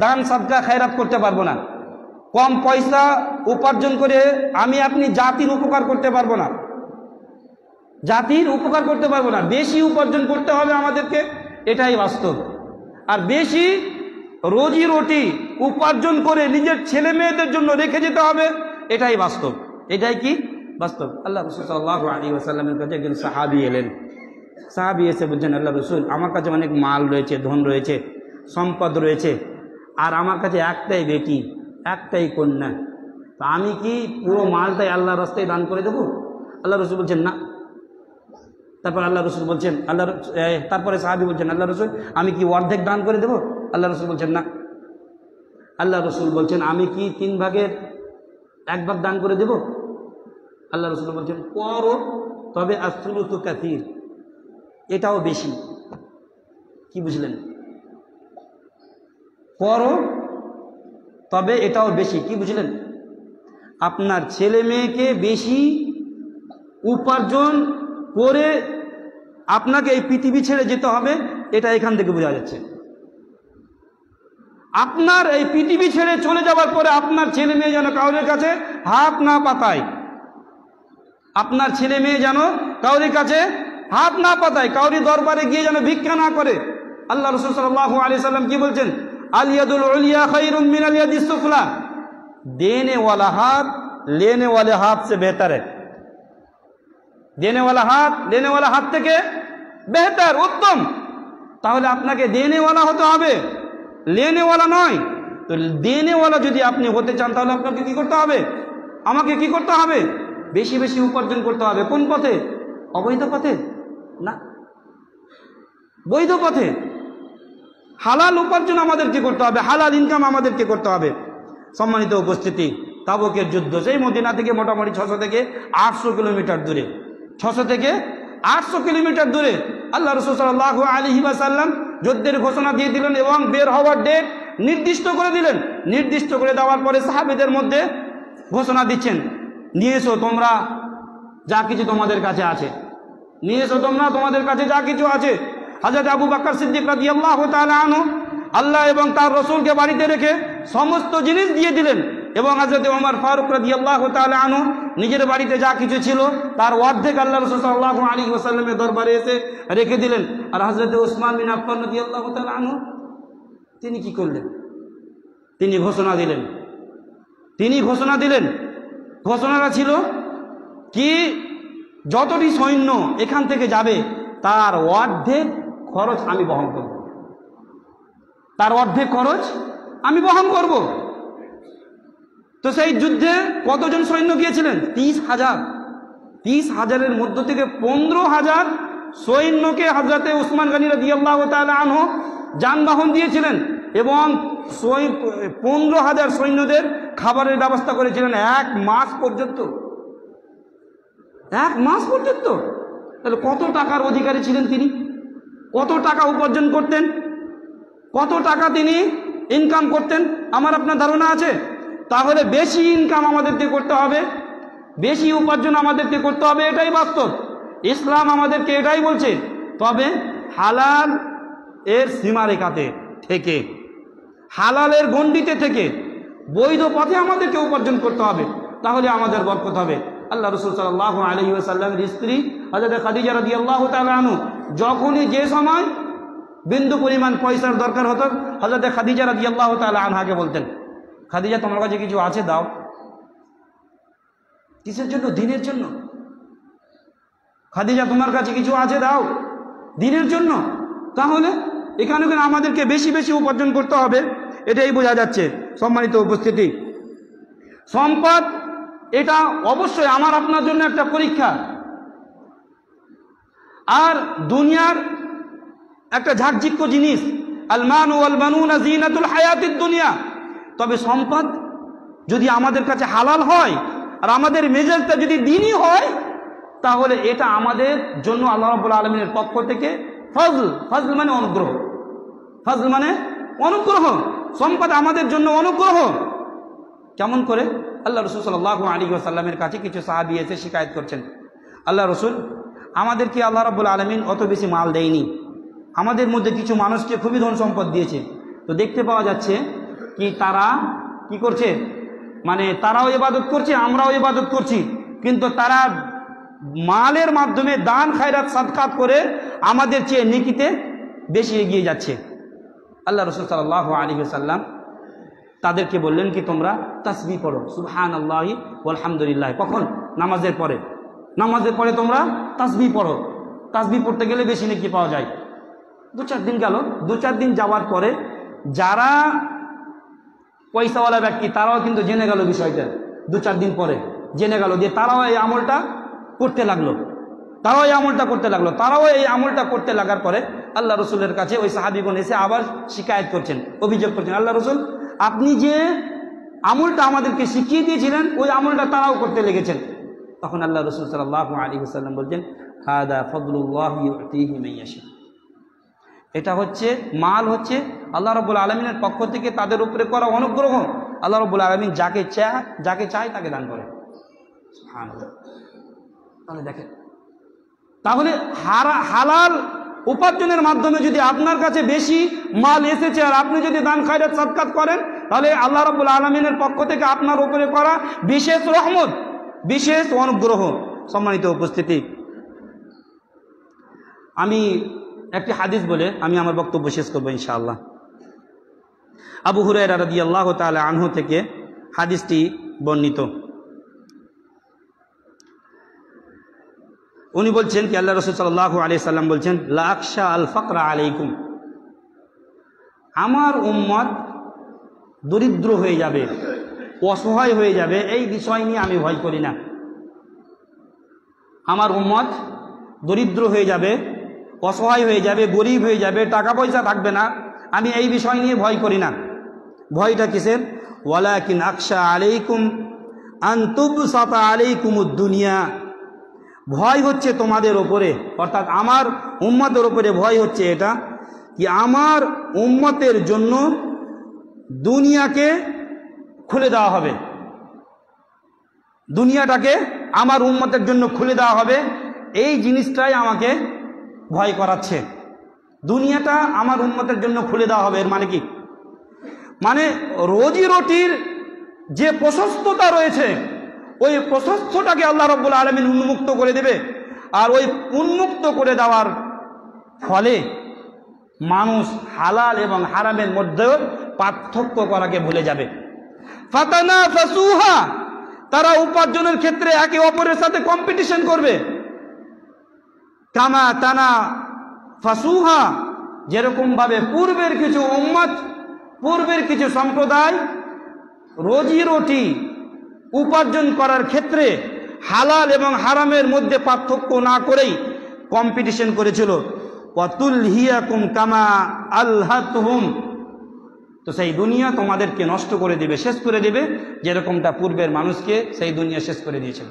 দান সাদকা খায়রাত করতে পারবো না। কম পয়সা উপার্জন করে আমি আপনি জাতির উপকার করতে পারবো না, জাতির উপকার করতে পারবো না। বেশি উপার্জন করতে হবে আমাদেরকে, এটাই বাস্তব। আর বেশি রুজি রুটি উপার্জন করে নিজের ছেলে মেয়েদের জন্য রেখে যেতে হবে, এটাই বাস্তব। এটাই কি বাস্তব। আল্লাহ রাসূল সাল্লাল্লাহু আলাইহি ওয়াসাল্লামের কাছে একজন সাহাবী এলেন। সাহাবী এসে বলছেন, আল্লাহ রাসূল, আমার কাছে অনেক মাল রয়েছে, ধন রয়েছে, সম্পদ রয়েছে, আর আমার কাছে একটাই বেটি, একটাই কন্যা, তো আমি কি পুরো মালটাই আল্লাহর রাস্তায় দান করে দেবো? আল্লাহ রাসূল বলছেন না। তারপর আল্লাহ রাসূল বলছেন, তারপরে সাহাবী বলছেন, আল্লাহ রাসূল, আমি কি অর্ধেক দান করে দেবো? আল্লাহ রাসূল বলছেন না। আল্লাহ রাসূল বলছেন, আমি কি 3 ভাগের 1 ভাগ দান করে দেব? আল্লাহ রাসূল বলছেন, করো, তবে আস-সুলুসু কাসীর, এটাও বেশি। কি বুঝলেন? করো, তবে এটাও বেশি। কি বুঝলেন? আপনার ছেলে মেয়েকে বেশি উপার্জন করে আপনাকে এই পৃথিবী ছেড়ে যেতে হবে, এটা এখান থেকে বোঝা যাচ্ছে। আপনার এই পৃথিবী ছেড়ে চলে যাওয়ার পরে আপনার ছেলে মেয়ে যেন কাউরের কাছে হাত না পাতায়, আপনার ছেলে মেয়ে যেন কাউরের কাছে হাত না পাতায়, কাউরি দরবারে গিয়ে যেন ভিক্ষা না করে। আল্লাহ রাসূল সাল্লাল্লাহু আলাইহি সাল্লাম কি বলছেন? আল ইয়াদুল উলিয়া খায়রুম মিনাল ইয়াদিস সুফলা, देने वाला हाथ लेने वाले हाथ से बेहतर है। देने वाला हाथ लेने वाला हाथ থেকে বেহতর, উত্তম। তাহলে আপনাকে দেনে ওয়ালা হতে হবে, লেনে ওয়ালা নয়। তো দেনে ওয়ালা যদি আপনি হতে চান, তাহলে আপনাকে কি করতে হবে? আমাকে কি করতে হবে? বেশি বেশি উপার্জন করতে হবে। কোন পথে? অবৈধ পথে না, বৈধ পথে। হালাল উপার্জন আমাদেরকে করতে হবে, হালাল ইনকাম আমাদেরকে করতে হবে। সম্মানিত উপস্থিতি, তাবুকের যুদ্ধ সেই মদিনা থেকে মোটামুটি 600 থেকে 800 কিলোমিটার দূরে, 600 থেকে 800 কিলোমিটার দূরে আল্লাহ রাসূল সাল্লাল্লাহু আলাইহি ওয়াসাল্লাম যুদ্ধের ঘোষণা দিয়ে দিলেন এবং বের হওয়ার ডেট নির্দিষ্ট করে দিলেন। নির্দিষ্ট করে দেওয়ার পরে সাহাবীদের মধ্যে ঘোষণা দিচ্ছেন, নিয়ে এসো তোমরা যা কিছু তোমাদের কাছে আছে, নিয়ে এসো তোমরা তোমাদের কাছে যা কিছু আছে। হযরত আবু বকর সিদ্দিক রাদিয়াল্লাহু তাআলা আনহু আল্লাহ এবং তার রসুলকে বাড়িতে রেখে সমস্ত জিনিস দিয়ে দিলেন। এবং হযরত ওমর ফারুক রাদিয়াল্লাহু তাআলা আনহু নিজের বাড়িতে যা কিছু ছিল তার অর্ধেক আল্লাহ রাসূল সাল্লাল্লাহু আলাইহি ওয়াসাল্লামের দরবারে এসে রেখে দিলেন। আর হযরত ওসমান বিন আফফান রাদিয়াল্লাহু তাআলা আনহু তিনি কি করলেন? তিনি ঘোষণা দিলেন। ঘোষণাটা ছিল কি, যতটি সৈন্য এখান থেকে যাবে তার অর্ধেক খরচ আমি বহন করব। তো সেই যুদ্ধে কতজন সৈন্য গিয়েছিলেন? 30,000। 30,000-এর মধ্য থেকে 15,000 সৈন্যকে হযরত উসমান গনি রাদিয়াল্লাহু তাআলা আনহু যানবাহন দিয়েছিলেন এবং 15,000 সৈন্যদের খাবারের ব্যবস্থা করেছিলেন 1 মাস পর্যন্ত। 1 মাস পর্যন্ত। তাহলে কত টাকার অধিকারী ছিলেন তিনি? কত টাকা উপার্জন করতেন? কত টাকা তিনি ইনকাম করতেন? আমার আপনার ধারণা আছে? তাহলে বেশি ইনকাম আমাদেরকে করতে হবে, বেশি উপার্জন আমাদেরকে করতে হবে, এটাই বাস্তব। ইসলাম আমাদেরকে এটাই বলছে। তবে হালাল এর সীমারেখাতে থেকে, হালালের গণ্ডিতে থেকে বৈধ পথে আমাদেরকে উপার্জন করতে হবে, তাহলে আমাদের বরকত হবে। আল্লাহ রাসূল সাল্লাল্লাহু আলাইহি ওয়াসাল্লামের স্ত্রী হযরত খাদিজা রাদিয়াল্লাহু তাআলা আনহা যখনই যে সময় বিন্দু পরিমাণ পয়সার দরকার হতো হযরত খাদিজা রাদিয়াল্লাহু তাআলা আনহাকে বলতেন, খাদিজা তোমার কাছে কিছু আছে দাও। কিসের জন্য? দিনের জন্য। খাদিজা তোমার কাছে কিছু আছে দাও, দিনের জন্য। তাহলে এখানে আমাদেরকে বেশি বেশি উপার্জন করতে হবে, এটাই বোঝা যাচ্ছে। সম্মানিত উপস্থিতি, সম্পদ এটা অবশ্যই আমার আপনার জন্য একটা পরীক্ষা, আর দুনিয়ার একটা ঝাকঝিক্য জিনিস। আল মালু ওয়াল বানুনা জিনাতুল হায়াতিদ দুনিয়া। তবে সম্পদ যদি আমাদের কাছে হালাল হয় আর আমাদের মেজাজটা যদি দ্বীনি হয়, তাহলে এটা আমাদের জন্য আল্লাহ রাব্বুল আলামিনের পক্ষ থেকে ফজল মানে অনুগ্রহ। ফজল মানে অনুগ্রহ। সম্পদ আমাদের জন্য অনুগ্রহ। কেমন করে? আল্লাহ রাসূল সাল্লাল্লাহু আলাইহি ওয়াসাল্লামের কাছে কিছু সাহাবী এসে শিকায়ত করছেন, আল্লাহ রাসূল, আমাদেরকে আল্লাহ রাব্বুল আলামিন অত বেশি মাল দেয়নি, আমাদের মধ্যে কিছু মানুষকে খুবই ধন সম্পদ দিয়েছে। তো দেখতে পাওয়া যাচ্ছে কি তারা কি করছে, মানে তারাও ইবাদত করছে, আমরাও ইবাদত করছি, কিন্তু তারা মালের মাধ্যমে দান খায়রাত সাদকাত করে আমাদের চেয়ে নেকিতে বেশি এগিয়ে যাচ্ছে। আল্লাহ রাসূল সাল্লাল্লাহু আলাইহি ওয়াসাল্লাম তাদেরকে বললেন কি তোমরা তাসবিহ পড়ো, সুবহানাল্লাহি ওয়াল হামদুলিল্লাহ। কখন? নামাজের পরে। নামাজের পরে তোমরা তাসবিহ পড়ো। তাসবিহ পড়তে গেলে বেশি নেকি পাওয়া যায়। 2-4 দিন গেল। 2-4 দিন যাওয়ার পরে যারা পয়সাওয়ালা ব্যক্তি তারাও কিন্তু জেনে গেল বিষয়টা। 2-4 দিন পরে জেনে গেল যে তারাও এই আমলটা করতে লাগলো। তারাও এই আমলটা করতে লাগার পরে আল্লাহ রসুলের কাছে ওই সাহাবীগণ এসে আবার শিকায়ত করছেন, অভিযোগ করছেন, আল্লাহ রসুল, আপনি যে আমলটা আমাদেরকে শিখিয়ে দিয়েছিলেন ওই আমলটা তারাও করতে লেগেছেন। তখন আল্লাহ রসুল সাল্লাল্লাহু আলাইহি ওয়াসাল্লাম বলছেন, হাদা ফাদলুল্লাহ ইউতিহি মান ইয়াশা। এটা হচ্ছে মাল, হচ্ছে আল্লাহ রাব্বুল আলামিনের পক্ষ থেকে তাদের উপরে করা অনুগ্রহ। আল্লাহ রাব্বুল আলামিন যাকে চায় তাকে দান করে। সুবহানাল্লাহ। তাহলে দেখেন, তাহলে হালাল উপার্জনের মাধ্যমে যদি আপনার কাছে বেশি মাল এসেছে আর আপনি যদি দান খায়রাত সাদকাত করেন, তাহলে আল্লাহ রাব্বুল আলামিনের পক্ষ থেকে আপনার উপরে করা বিশেষ রহমত, বিশেষ অনুগ্রহ। সম্মানিত উপস্থিতি, আমি একটি হাদিস বলে আমি আমার বক্তব্য শেষ করবো ইনশাআল্লাহ। আবু হুরায়রা রাদিয়াল্লাহু তাআলা আনহু থেকে হাদিসটি বর্ণিত। উনি বলছেন কি আল্লাহ রাসূল সাল্লাল্লাহু আলাইহি সাল্লাম বলছেন, লা আখশা আল ফাকরা আলাইকুম, আমার উম্মত দরিদ্র হয়ে যাবে, অসহায় হয়ে যাবে, এই বিষয় নিয়ে আমি ভয় করি না। আমার উম্মত দরিদ্র হয়ে যাবে, অসহায় হয়ে যাবে, গরিব হয়ে যাবে, টাকা পয়সা থাকবে না, আমি এই বিষয় নিয়ে ভয় করি না। ভয়টা কিসের? ওয়ালাকিন আখশা আলাইকুম আন তুবসাতা আলাইকুমুদ দুনিয়া, ভয় হচ্ছে তোমাদের ওপরে, অর্থাৎ আমার উম্মতের ওপরে ভয় হচ্ছে এটা কি আমার উম্মতের জন্য দুনিয়াকে খুলে দেওয়া হবে, দুনিয়াটাকে আমার উম্মতের জন্য খুলে দেওয়া হবে। এই জিনিসটাই আমাকে ভয় করাচ্ছে। দুনিয়াটা আমার উম্মতের জন্য খুলে দেওয়া হবে। এর মানে কি? মানে রোজি রুটির যে প্রশস্ততা রয়েছে ওই প্রশস্তটাকে আল্লাহ রাব্বুল আলামিন উন্মুক্ত করে দেবে। আর ওই উন্মুক্ত করে দেওয়ার ফলে মানুষ হালাল এবং হারামের মধ্যে পার্থক্য করাকে ভুলে যাবে। ফাতানাফাসুহা, তারা উপার্জনের ক্ষেত্রে একে অপরের সাথে কম্পিটিশন করবে। কামা তানাফাসুহা, যেরকম ভাবে পূর্বের কিছু উম্মত, পূর্বের কিছু সম্প্রদায় রোজি রুটি উপার্জন করার ক্ষেত্রে হালাল এবং হারামের মধ্যে পার্থক্য না করেই কম্পিটিশন করেছিল। ওয়াতুলহিয়াকুম কামা আলহাতুহুম, তো সেই দুনিয়া তোমাদেরকে নষ্ট করে দিবে, শেষ করে দিবে, যেরকমটা পূর্বের মানুষকে সেই দুনিয়া শেষ করে দিয়েছিল।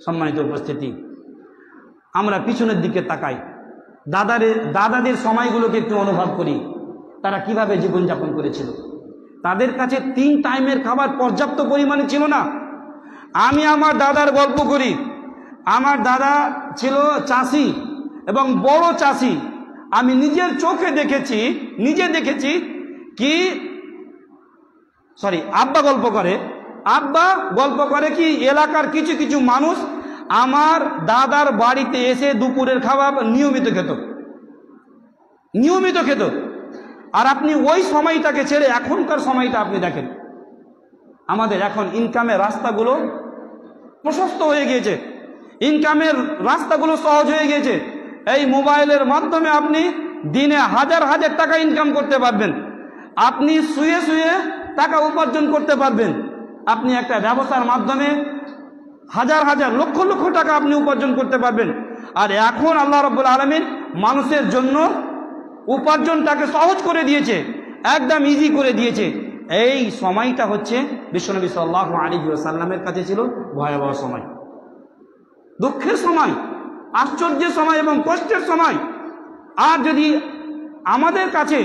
সম্মানিত উপস্থিতি, আমরা পিছনের দিকে তাকাই, দাদাদের সময়গুলোকে একটু অনুভব করি, তারা কিভাবে জীবনযাপন করেছিল। তাদের কাছে 3 টাইমের খাবার পর্যাপ্ত পরিমাণে ছিল না। আমি আমার দাদার গল্প করি। আমার দাদা ছিল চাষি এবং বড় চাষি। আমি নিজের চোখে দেখেছি, কি আব্বা গল্প করে কি এলাকার কিছু কিছু মানুষ আমার দাদার বাড়িতে এসে দুপুরের খাবার নিয়মিত খেত। আর আপনি ওই সময়টাকে ছেড়ে এখনকার সময়টা আপনি দেখেন, আমাদের এখন ইনকামের রাস্তাগুলো প্রশস্ত হয়ে গিয়েছে, ইনকামের রাস্তাগুলো সহজ হয়ে গিয়েছে। এই মোবাইলের মাধ্যমে আপনি দিনে হাজার হাজার টাকা ইনকাম করতে পারবেন। আপনি শুয়ে শুয়ে টাকা উপার্জন করতে পারবেন। আপনি একটা ব্যবসার মাধ্যমে হাজার হাজার লক্ষ লক্ষ টাকা আপনি উপার্জন করতে পারবেন। আর এখন আল্লাহ রাব্বুল আলামিন মানুষের জন্য উপার্জনটাকে সহজ করে দিয়েছে, একদম ইজি করে দিয়েছে। এই সময়টা হচ্ছে বিশ্বনবী সাল্লাল্লাহু আলাইহি ওয়াসাল্লামের কাছে ছিল ভয়াবহ সময়, দুঃখের সময়, আশ্চর্যের সময় এবং কষ্টের সময়। আর যদি আমাদের কাছে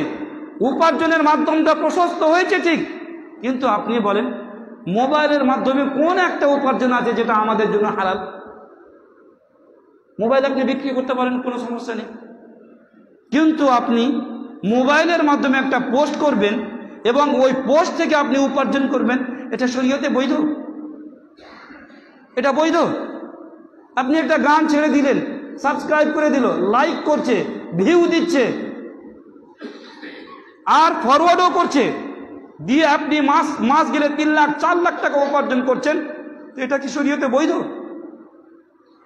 উপার্জনের মাধ্যমটা প্রশস্ত হয়েছে ঠিক, কিন্তু আপনি বলেন মোবাইলের মাধ্যমে কোন একটা উপার্জন আছে যেটা আমাদের জন্য হালাল? মোবাইল আপনি বিক্রি করতে পারেন, কোনো সমস্যা নেই, কিন্তু আপনি মোবাইলের মাধ্যমে একটা পোস্ট করবেন এবং ওই পোস্ট থেকে আপনি উপার্জন করবেন, এটা শরীয়তে বৈধ? এটা বৈধ? আপনি একটা গান ছেড়ে দিলেন, সাবস্ক্রাইব করে দিল, লাইক করছে, ভিউ দিচ্ছে, আর ফরওয়ার্ডও করছে, দিয়ে আপনি মাস গেলে 3 লাখ 4 লাখ টাকা উপার্জন করছেন, এটা কি শরীয়তে বৈধ?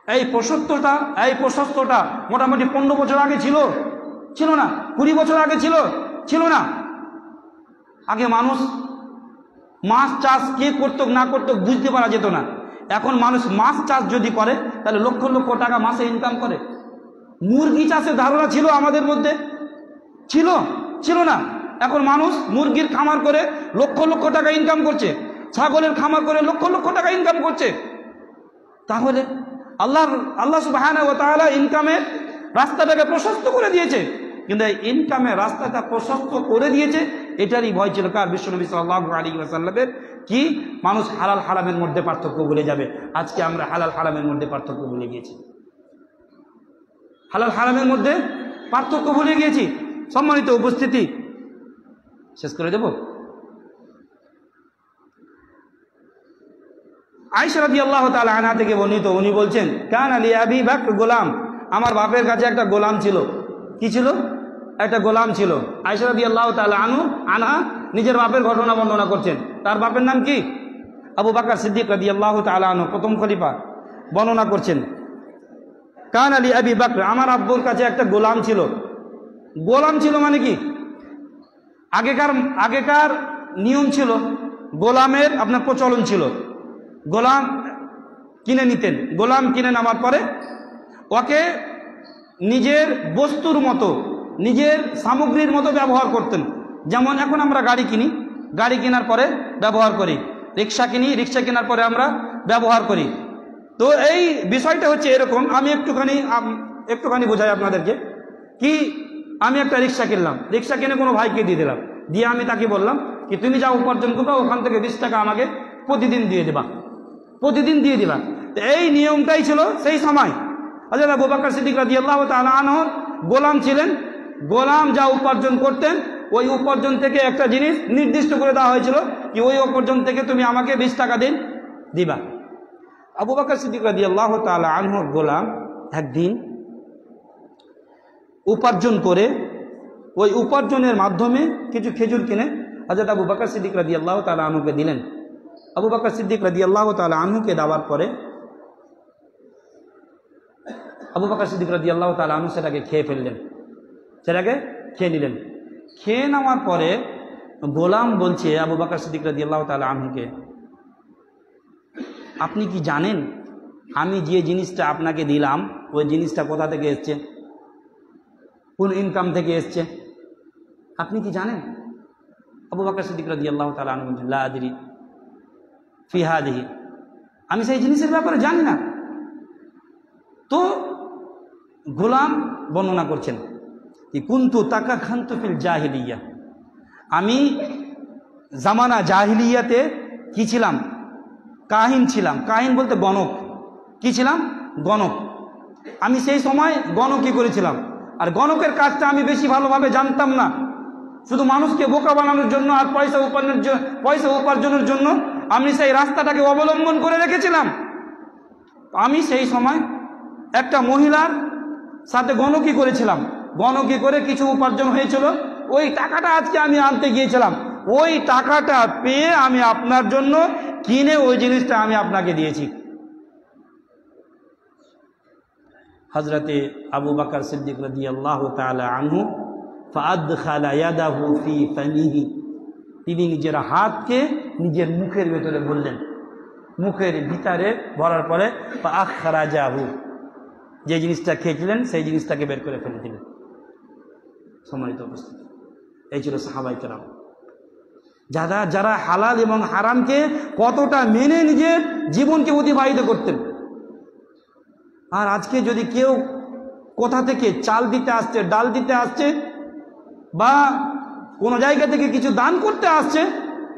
এই প্রশস্তটা মোটামুটি 15 বছর আগে ছিল না, 20 বছর আগে ছিল না। আগে মানুষ মাছ চাষ কে করত না করত বুঝতে পারা যেত না। এখন মানুষ মাছ চাষ যদি করে তাহলে লক্ষ লক্ষ টাকা মাসে ইনকাম করে। মুরগি চাষের ধারণা ছিল আমাদের মধ্যে, ছিল না। এখন মানুষ মুরগির খামার করে লক্ষ লক্ষ টাকা ইনকাম করছে, ছাগলের খামার করে লক্ষ লক্ষ টাকা ইনকাম করছে। তাহলে আল্লাহ সুবহানাহু ওয়া তাআলা ইনকামের রাস্তাটাকে প্রশস্ত করে দিয়েছে, কিন্তু এই ইনকামের রাস্তাটা প্রশস্ত করে দিয়েছে এটারই ভয় ছিল কার? বিশ্বনবী সাল্লাল্লাহু আলাইহি ওয়াসাল্লামের। কি? মানুষ হালাল হারামের মধ্যে পার্থক্য ভুলে যাবে। আজকে আমরা হালাল হারামের মধ্যে পার্থক্য ভুলে গিয়েছি, হালাল হারামের মধ্যে পার্থক্য ভুলে গিয়েছি। সম্মানিত উপস্থিতি, শেষ করে দেব। আয়েশা রাদিয়াল্লাহু তাআলা আনহা থেকে বর্ণিত, উনি বলছেন কানা লি আবি বকর গোলাম, আমার বাপের কাছে একটা গোলাম ছিল। কি ছিল? একটা গোলাম ছিল। আয়েশা রাদিয়াল্লাহু তাআলা আনহা নিজের বাপের ঘটনা বর্ণনা করছেন। তার বাপের নাম কি? আবু বকর সিদ্দিক রাদিয়াল্লাহু তাআলা আনহু, প্রথম খলিফা, বর্ণনা করছেন কানা লি আবি বকর, আমার আব্বুর কাছে একটা গোলাম ছিল। গোলাম ছিল মানে কি? আগেকার নিয়ম ছিল, গোলামের আপনার প্রচলন ছিল, গোলাম কিনে নিতেন। গোলাম কিনে নেওয়ার পরে ওকে নিজের বস্তুর মতো, নিজের সামগ্রীর মতো ব্যবহার করতেন। যেমন এখন আমরা গাড়ি কিনি, গাড়ি কেনার পরে ব্যবহার করি, রিক্সা কিনি, রিক্সা কেনার পরে আমরা ব্যবহার করি। তো এই বিষয়টা হচ্ছে এরকম। আমি একটুখানি বোঝাই আপনাদেরকে। কি? আমি একটা রিক্সা কিনলাম, রিক্সা কিনে কোনো ভাইকে দিয়ে দিলাম, দিয়ে আমি তাকে বললাম কি তুমি যা উপার্জন করবা ওখান থেকে 20 টাকা আমাকে প্রতিদিন দিয়ে দেবা। এই নিয়মটাই ছিল সেই সময়। হযরত আবু বকর সিদ্দিক রাদিয়াল্লাহু তাআলা আনহু গোলাম ছিলেন, গোলাম যা উপার্জন করতেন ওই উপার্জন থেকে একটা জিনিস নির্দিষ্ট করে দেওয়া হয়েছিল কি ওই উপার্জন থেকে তুমি আমাকে 20 টাকা দিবা। আবু বকর সিদ্দিক রাদিয়াল্লাহু তাআলা আনহুর গোলাম একদিন উপার্জন করে ওই উপার্জনের মাধ্যমে কিছু খেজুর কিনে হযরত আবু বকর সিদ্দিক রাদিয়াল্লাহু তাআলা আনহুকে দিলেন। আবু বকর সিদ্দিক রাদিয়াল্লাহু তাআলা আনহুকে দেওয়ার পরে আবু বকর সিদ্দিক রাদিয়াল্লাহু তাআলা আনহু সেটাকে খেয়ে ফেললেন, সেটাকে খেয়ে নিলেন। খেয়ে নেওয়ার পরে গোলাম বলছে আবু বকর সিদ্দিক রাদিয়াল্লাহু তাআলা আনহুকে, আপনি কি জানেন আমি যে জিনিসটা আপনাকে দিলাম ওই জিনিসটা কোথা থেকে এসছে, কোন ইনকাম থেকে এসছে, আপনি কি জানেন? আবু বকর সিদ্দিক রাদিয়াল্লাহু তাআলা আনহু বলছেন, লা আদরি ফি হাদিহি, আমি সেই জিনিসের ব্যাপারে জানি না। তো গোলাম বর্ণনা করছেন কি কুনতু তাকাখান্তু ফিল জাহিলিয়া, আমি জামানা জাহিলিয়াতে কি ছিলাম, কাহিন ছিলাম। কাহিন বলতে গণক। কি ছিলাম? গণক। আমি সেই সময় গণকই করেছিলাম। আর গণকের কাজটা আমি বেশি ভালোভাবে জানতাম না, শুধু মানুষকে বোকা বানানোর জন্য আর পয়সা উপার্জনের জন্য আমি সেই রাস্তাটাকে অবলম্বন করে রেখেছিলাম। আমি সেই সময় একটা মহিলার সাথে গণকি করেছিলাম, গণকি করে কিছু উপার্জন হয়েছিল, ওই টাকাটা আজকে আমি আনতে গিয়েছিলাম, ওই টাকাটা পেয়ে আমি আপনার জন্য কিনে ওই জিনিসটা আমি আপনাকে দিয়েছি। হযরতে আবু বকর সিদ্দিক রাদিয়াল্লাহু তাআলা আনহু ফাআদখালা ইয়াদাহু ফি ফামিহি, তিনি নিজের হাতকে নিজের মুখের ভেতরে বললেন, মুখের ভিতরে ভরার পরে ফাআখরাজাহু, যে জিনিসটা খেয়েছিলেন সেই জিনিসটাকে বের করে ফেলে দিলেন। সম্মানিত উপস্থিতি, এই ছিল সাহাবায়ে কেরাম, যারা হালাল এবং হারামকে কতটা মেনে নিজের জীবনকে অতিবাহিত করতেন। আর আজকে যদি কেউ কোথা থেকে চাল দিতে আসছে, ডাল দিতে আসছে, বা কোনো জায়গা থেকে কিছু দান করতে আসছে,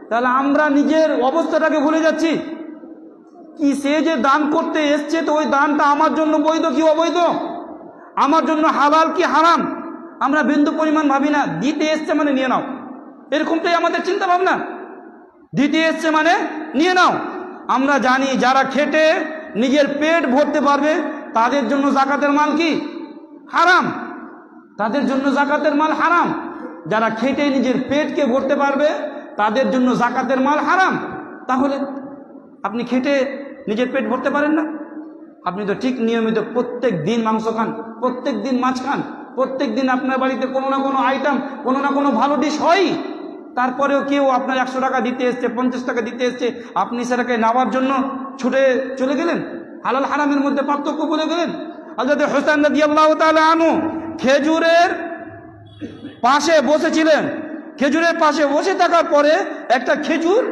তাহলে আমরা নিজের অবস্থাটাকে ভুলে যাচ্ছি কি সে যে দান করতে এসছে তো ওই দানটা আমার জন্য বৈধ কি অবৈধ, আমার জন্য হালাল কি হারাম, আমরা বিন্দু পরিমাণ ভাবি না। দিতে এসছে মানে নিয়ে নাও, এরকমটাই আমাদের চিন্তা ভাবনা। দিতে এসছে মানে নিয়ে নাও। আমরা জানি যারা খেটে নিজের পেট ভরতে পারবে তাদের জন্য যাকাতের মাল কি হারাম, তাদের জন্য যাকাতের মাল হারাম। যারা খেটে নিজের পেটকে ভরতে পারবে তাদের জন্য যাকাতের মাল হারাম। তাহলে আপনি খেটে নিজের পেট ভরতে পারেন না, আপনি তো ঠিক নিয়মিত প্রত্যেক দিন মাংস খান, প্রত্যেক দিন মাছ খান, প্রত্যেক দিন আপনার বাড়িতে কোনো না কোনো আইটেম, কোনো না কোনো ভালো ডিশ হয়, তারপরেও কেউ আপনার 100 টাকা দিতে এসছে, 50 টাকা দিতে এসছে, আপনি সেটাকে নেওয়ার জন্য ছুটে চলে গেলেন, হালাল হারামের মধ্যে পার্থক্য বলে গেলেন। হযরত হুসাইন রাদিয়াল্লাহু তাআলা আনহু খেজুরের পাশে বসেছিলেন, খেজুরের পাশে বসে থাকার পরে একটা খেজুর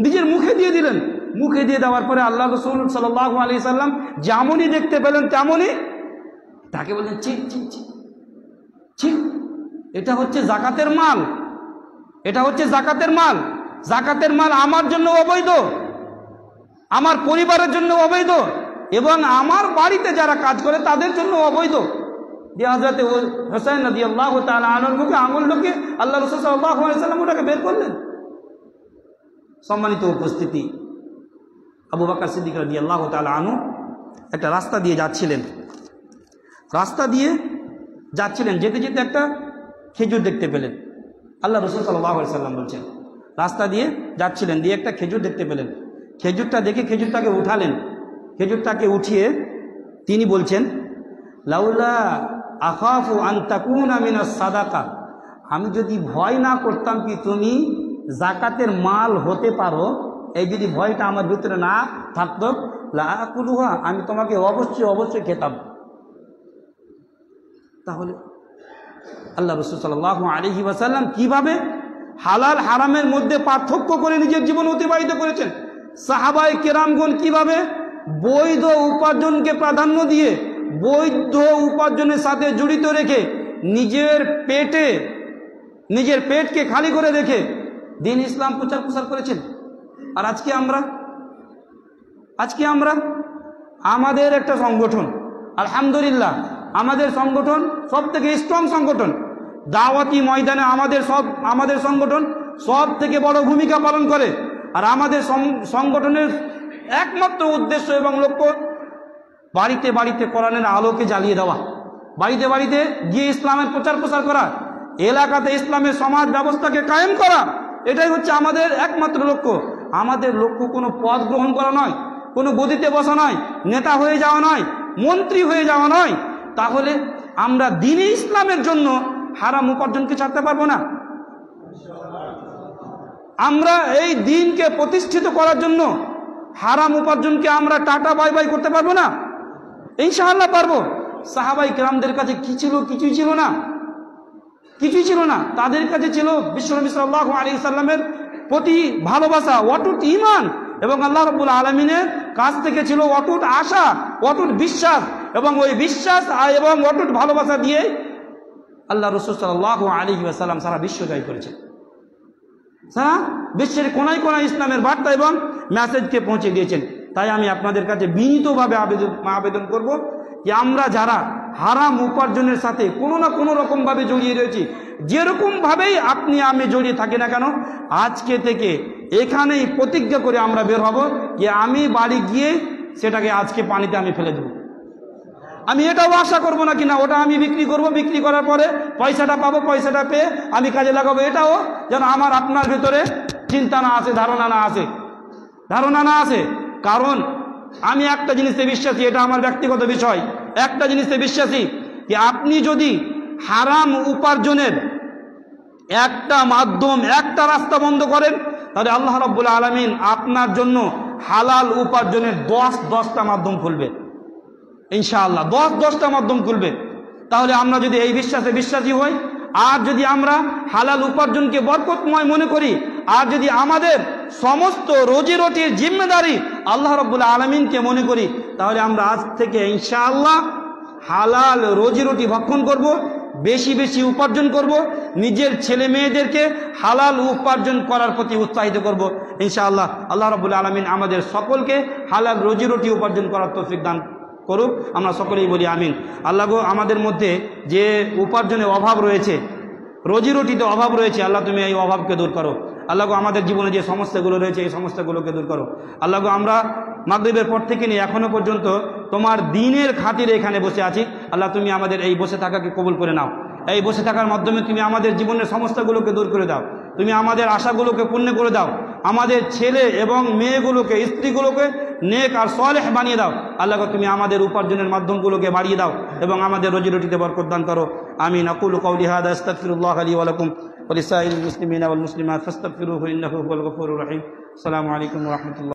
নিজের মুখে দিয়ে দিলেন। মুখে দিয়ে দেওয়ার পরে আল্লাহ রাসূল সাল্লাল্লাহু আলাইহি সাল্লাম যেমনই দেখতে পেলেন তেমনই তাকে বললেন, ছি ছি ছি ছি, এটা হচ্ছে যাকাতের মাল, এটা হচ্ছে যাকাতের মাল। যাকাতের মাল আমার জন্য অবৈধ, আমার পরিবারের জন্য অবৈধ, এবং আমার বাড়িতে যারা কাজ করে তাদের জন্য অবৈধ। দিয়ে হযরত হুসাইন রাদিয়াল্লাহু তাআলা আনহুর মুখে আঙুল ঢুকে আল্লাহ রাসূল সাল্লাল্লাহু আলাইহি সাল্লাম ওটাকে বের করলেন। সম্মানিত উপস্থিতি, আবু বকর সিদ্দিক রাদিয়াল্লাহু তাআলা আনহু একটা রাস্তা দিয়ে যাচ্ছিলেন, যেতে যেতে একটা খেজুর দেখতে পেলেন। আল্লাহ রাসূল সাল্লাল্লাহু আলাইহি সাল্লাম বলছেন, রাস্তা দিয়ে যাচ্ছিলেন, দিয়ে একটা খেজুর দেখতে পেলেন। খেজুরটা দেখে খেজুরটাকে উঠালেন। খেজুরটাকে উঠিয়ে তিনি বলছেন, লাউলা আখাফু আন তাকুনা মিনাস সাদাকা, আমি যদি ভয় না করতাম কি তুমি যাকাতের মাল হতে পারো, এই যদি ভয়টা আমার ভিতরে না থাকতো, লা আকুলুহা, আমি তোমাকে অবশ্যই খেতাম। তাহলে আল্লাহ রাসূল সাল্লাল্লাহু আলাইহি ওয়াসাল্লাম কিভাবে হালাল হারামের মধ্যে পার্থক্য করে নিজের জীবন অতিবাহিত করেছেন, সাহাবায়ে কেরামগণ কিভাবে বৈধ উপার্জনকে প্রাধান্য দিয়ে বৈধ উপার্জনের সাথে জড়িত রেখে নিজের পেটকে খালি করে রেখে দিন ইসলাম প্রচার করেছেন। আর আজকে আমরা আমাদের একটা সংগঠন, আলহামদুলিল্লাহ আমাদের সংগঠন সব থেকে স্ট্রং সংগঠন, দাওয়াতি ময়দানে আমাদের সংগঠন সব থেকে বড় ভূমিকা পালন করে। আর আমাদের সংগঠনের একমাত্র উদ্দেশ্য এবং লক্ষ্য বাড়িতে বাড়িতে কোরআনের আলোকে জ্বালিয়ে দেওয়া, বাড়িতে বাড়িতে গিয়ে ইসলামের প্রচার প্রসার করা, এলাকাতে ইসলামের সমাজ ব্যবস্থাকে কায়েম করা। এটাই হচ্ছে আমাদের একমাত্র লক্ষ্য। আমাদের লক্ষ্য কোনো পদ গ্রহণ করা নয়, কোনো গদিতে বসা নয়, নেতা হয়ে যাওয়া নয়, মন্ত্রী হয়ে যাওয়া নয়। তাহলে আমরা দ্বীনে ইসলামের জন্য হারাম উপার্জনকে ছাড়তে পারবো না। আমরা এই দ্বীনকে প্রতিষ্ঠিত করার জন্য হারাম উপার্জনকে আমরা টাটা বাই বাই করতে পারবো না? ইনশাআল্লাহ পারবো। সাহাবাই কেরামদের কাছে কি ছিল? কিছুই ছিল না, কিছুই ছিল না। তাদের কাছে ছিল বিশ্বনবী সাল্লাল্লাহু আলাইহি সাল্লামের প্রতি ভালোবাসা, অটুট ঈমান, এবং আল্লাহ রাব্বুল আলামিনের কাছ থেকে ছিল অটুট আশা, অটুট বিশ্বাস, এবং ওই বিশ্বাস এবং অটুট ভালোবাসা দিয়ে আল্লাহ রাসূল সাল্লাল্লাহু আলাইহি ওয়াসাল্লাম সারা বিশ্ব জয় করেছেন। সারা বিশ্বের কোনায় কোনায় ইসলামের বার্তা এবং মেসেজকে পৌঁছে দিয়েছেন। তাই আমি আপনাদের কাছে বিনীতভাবে আবেদন করব যে আমরা যারা হারাম উপার্জনের সাথে কোনো না কোনো রকমভাবে জড়িয়ে রয়েছি, যেরকমভাবেই আপনি আমি জড়িয়ে থাকি না কেন, আজকে থেকে এখানেই প্রতিজ্ঞা করে আমরা বের হব যে আমি বাড়ি গিয়ে সেটাকে আজকে পানিতে আমি ফেলে দেব। আমি এটাও আশা করব না কিনা ওটা আমি বিক্রি করব, বিক্রি করার পরে পয়সাটা পাবো, পয়সাটা পেয়ে আমি কাজে লাগাবো, এটাও যেন আমার আপনার ভেতরে চিন্তা না আসে, ধারণা না আসে। কারণ আমি একটা জিনিসে বিশ্বাসী, এটা আমার ব্যক্তিগত বিষয়, একটা জিনিসে বিশ্বাসী যে আপনি যদি হারাম উপার্জনের একটা মাধ্যম, একটা রাস্তা বন্ধ করেন, তাহলে আল্লাহ রাব্বুল আলামিন আপনার জন্য হালাল উপার্জনের 10টা মাধ্যম খুলবে ইনশাআল্লাহ, 10টা মাধ্যম খুলবে। তাহলে আমরা যদি এই বিশ্বাসে বিশ্বাসী হই, আর যদি আমরা হালাল উপার্জনকে বরকতময় মনে করি, আর যদি আমাদের সমস্ত রোজি রুটির জিম্মেদারি আল্লাহ রাব্বুল আলামিনকে মনে করি, তাহলে আমরা আজ থেকে ইনশাআল্লাহ হালাল রোজি রুটি ভক্ষণ করব, বেশি বেশি উপার্জন করব, নিজের ছেলে মেয়েদেরকে হালাল উপার্জন করার প্রতি উৎসাহিত করব ইনশাআল্লাহ। আল্লাহ রাব্বুল আলামিন আমাদের সকলকে হালাল রোজি রুটি উপার্জন করার তৌফিক দান করুক, আমরা সকলেই বলি আমিন। আল্লাহ গো, আমাদের মধ্যে যে উপার্জনের অভাব রয়েছে, রোজি রুটিতে অভাব রয়েছে, আল্লাহ তুমি এই অভাবকে দূর করো। আল্লাহ গো, আমাদের জীবনে যে সমস্যাগুলো রয়েছে এই সমস্যাগুলোকে দূর করো। আল্লাহ গো, আমরা মাগরিবের পর থেকে নিয়ে এখনো পর্যন্ত তোমার দ্বীনের খাতিরে এখানে বসে আছি। আল্লাহ তুমি আমাদের এই বসে থাকাকে কবুল করে নাও। এই বসে থাকার মাধ্যমে তুমি আমাদের জীবনের সমস্যাগুলোকে দূর করে দাও, তুমি আমাদের আশাগুলোকে পূর্ণ করে দাও, আমাদের ছেলে এবং মেয়েগুলোকে, স্ত্রীগুলোকে নেক আর সালেহ বানিয়ে দাও। আল্লাহ গো, তুমি আমাদের উপার্জনের মাধ্যমগুলোকে বাড়িয়ে দাও এবং আমাদের রোজি রুটিতে বরকত দান করো। আমিন। আকুলু কওলি হাযা আস্তাগফিরুল্লাহ লি ওয়া লাকুম ওয়া লিসাইরিল মুসলিমিনা ওয়াল মুসলিমাত ফাস্তাগফিরুহু ইন্নাহু হুয়াল গফুরুর রহিম। আসসালামু আলাইকুম ওয়া রাহমাতুল্লাহ।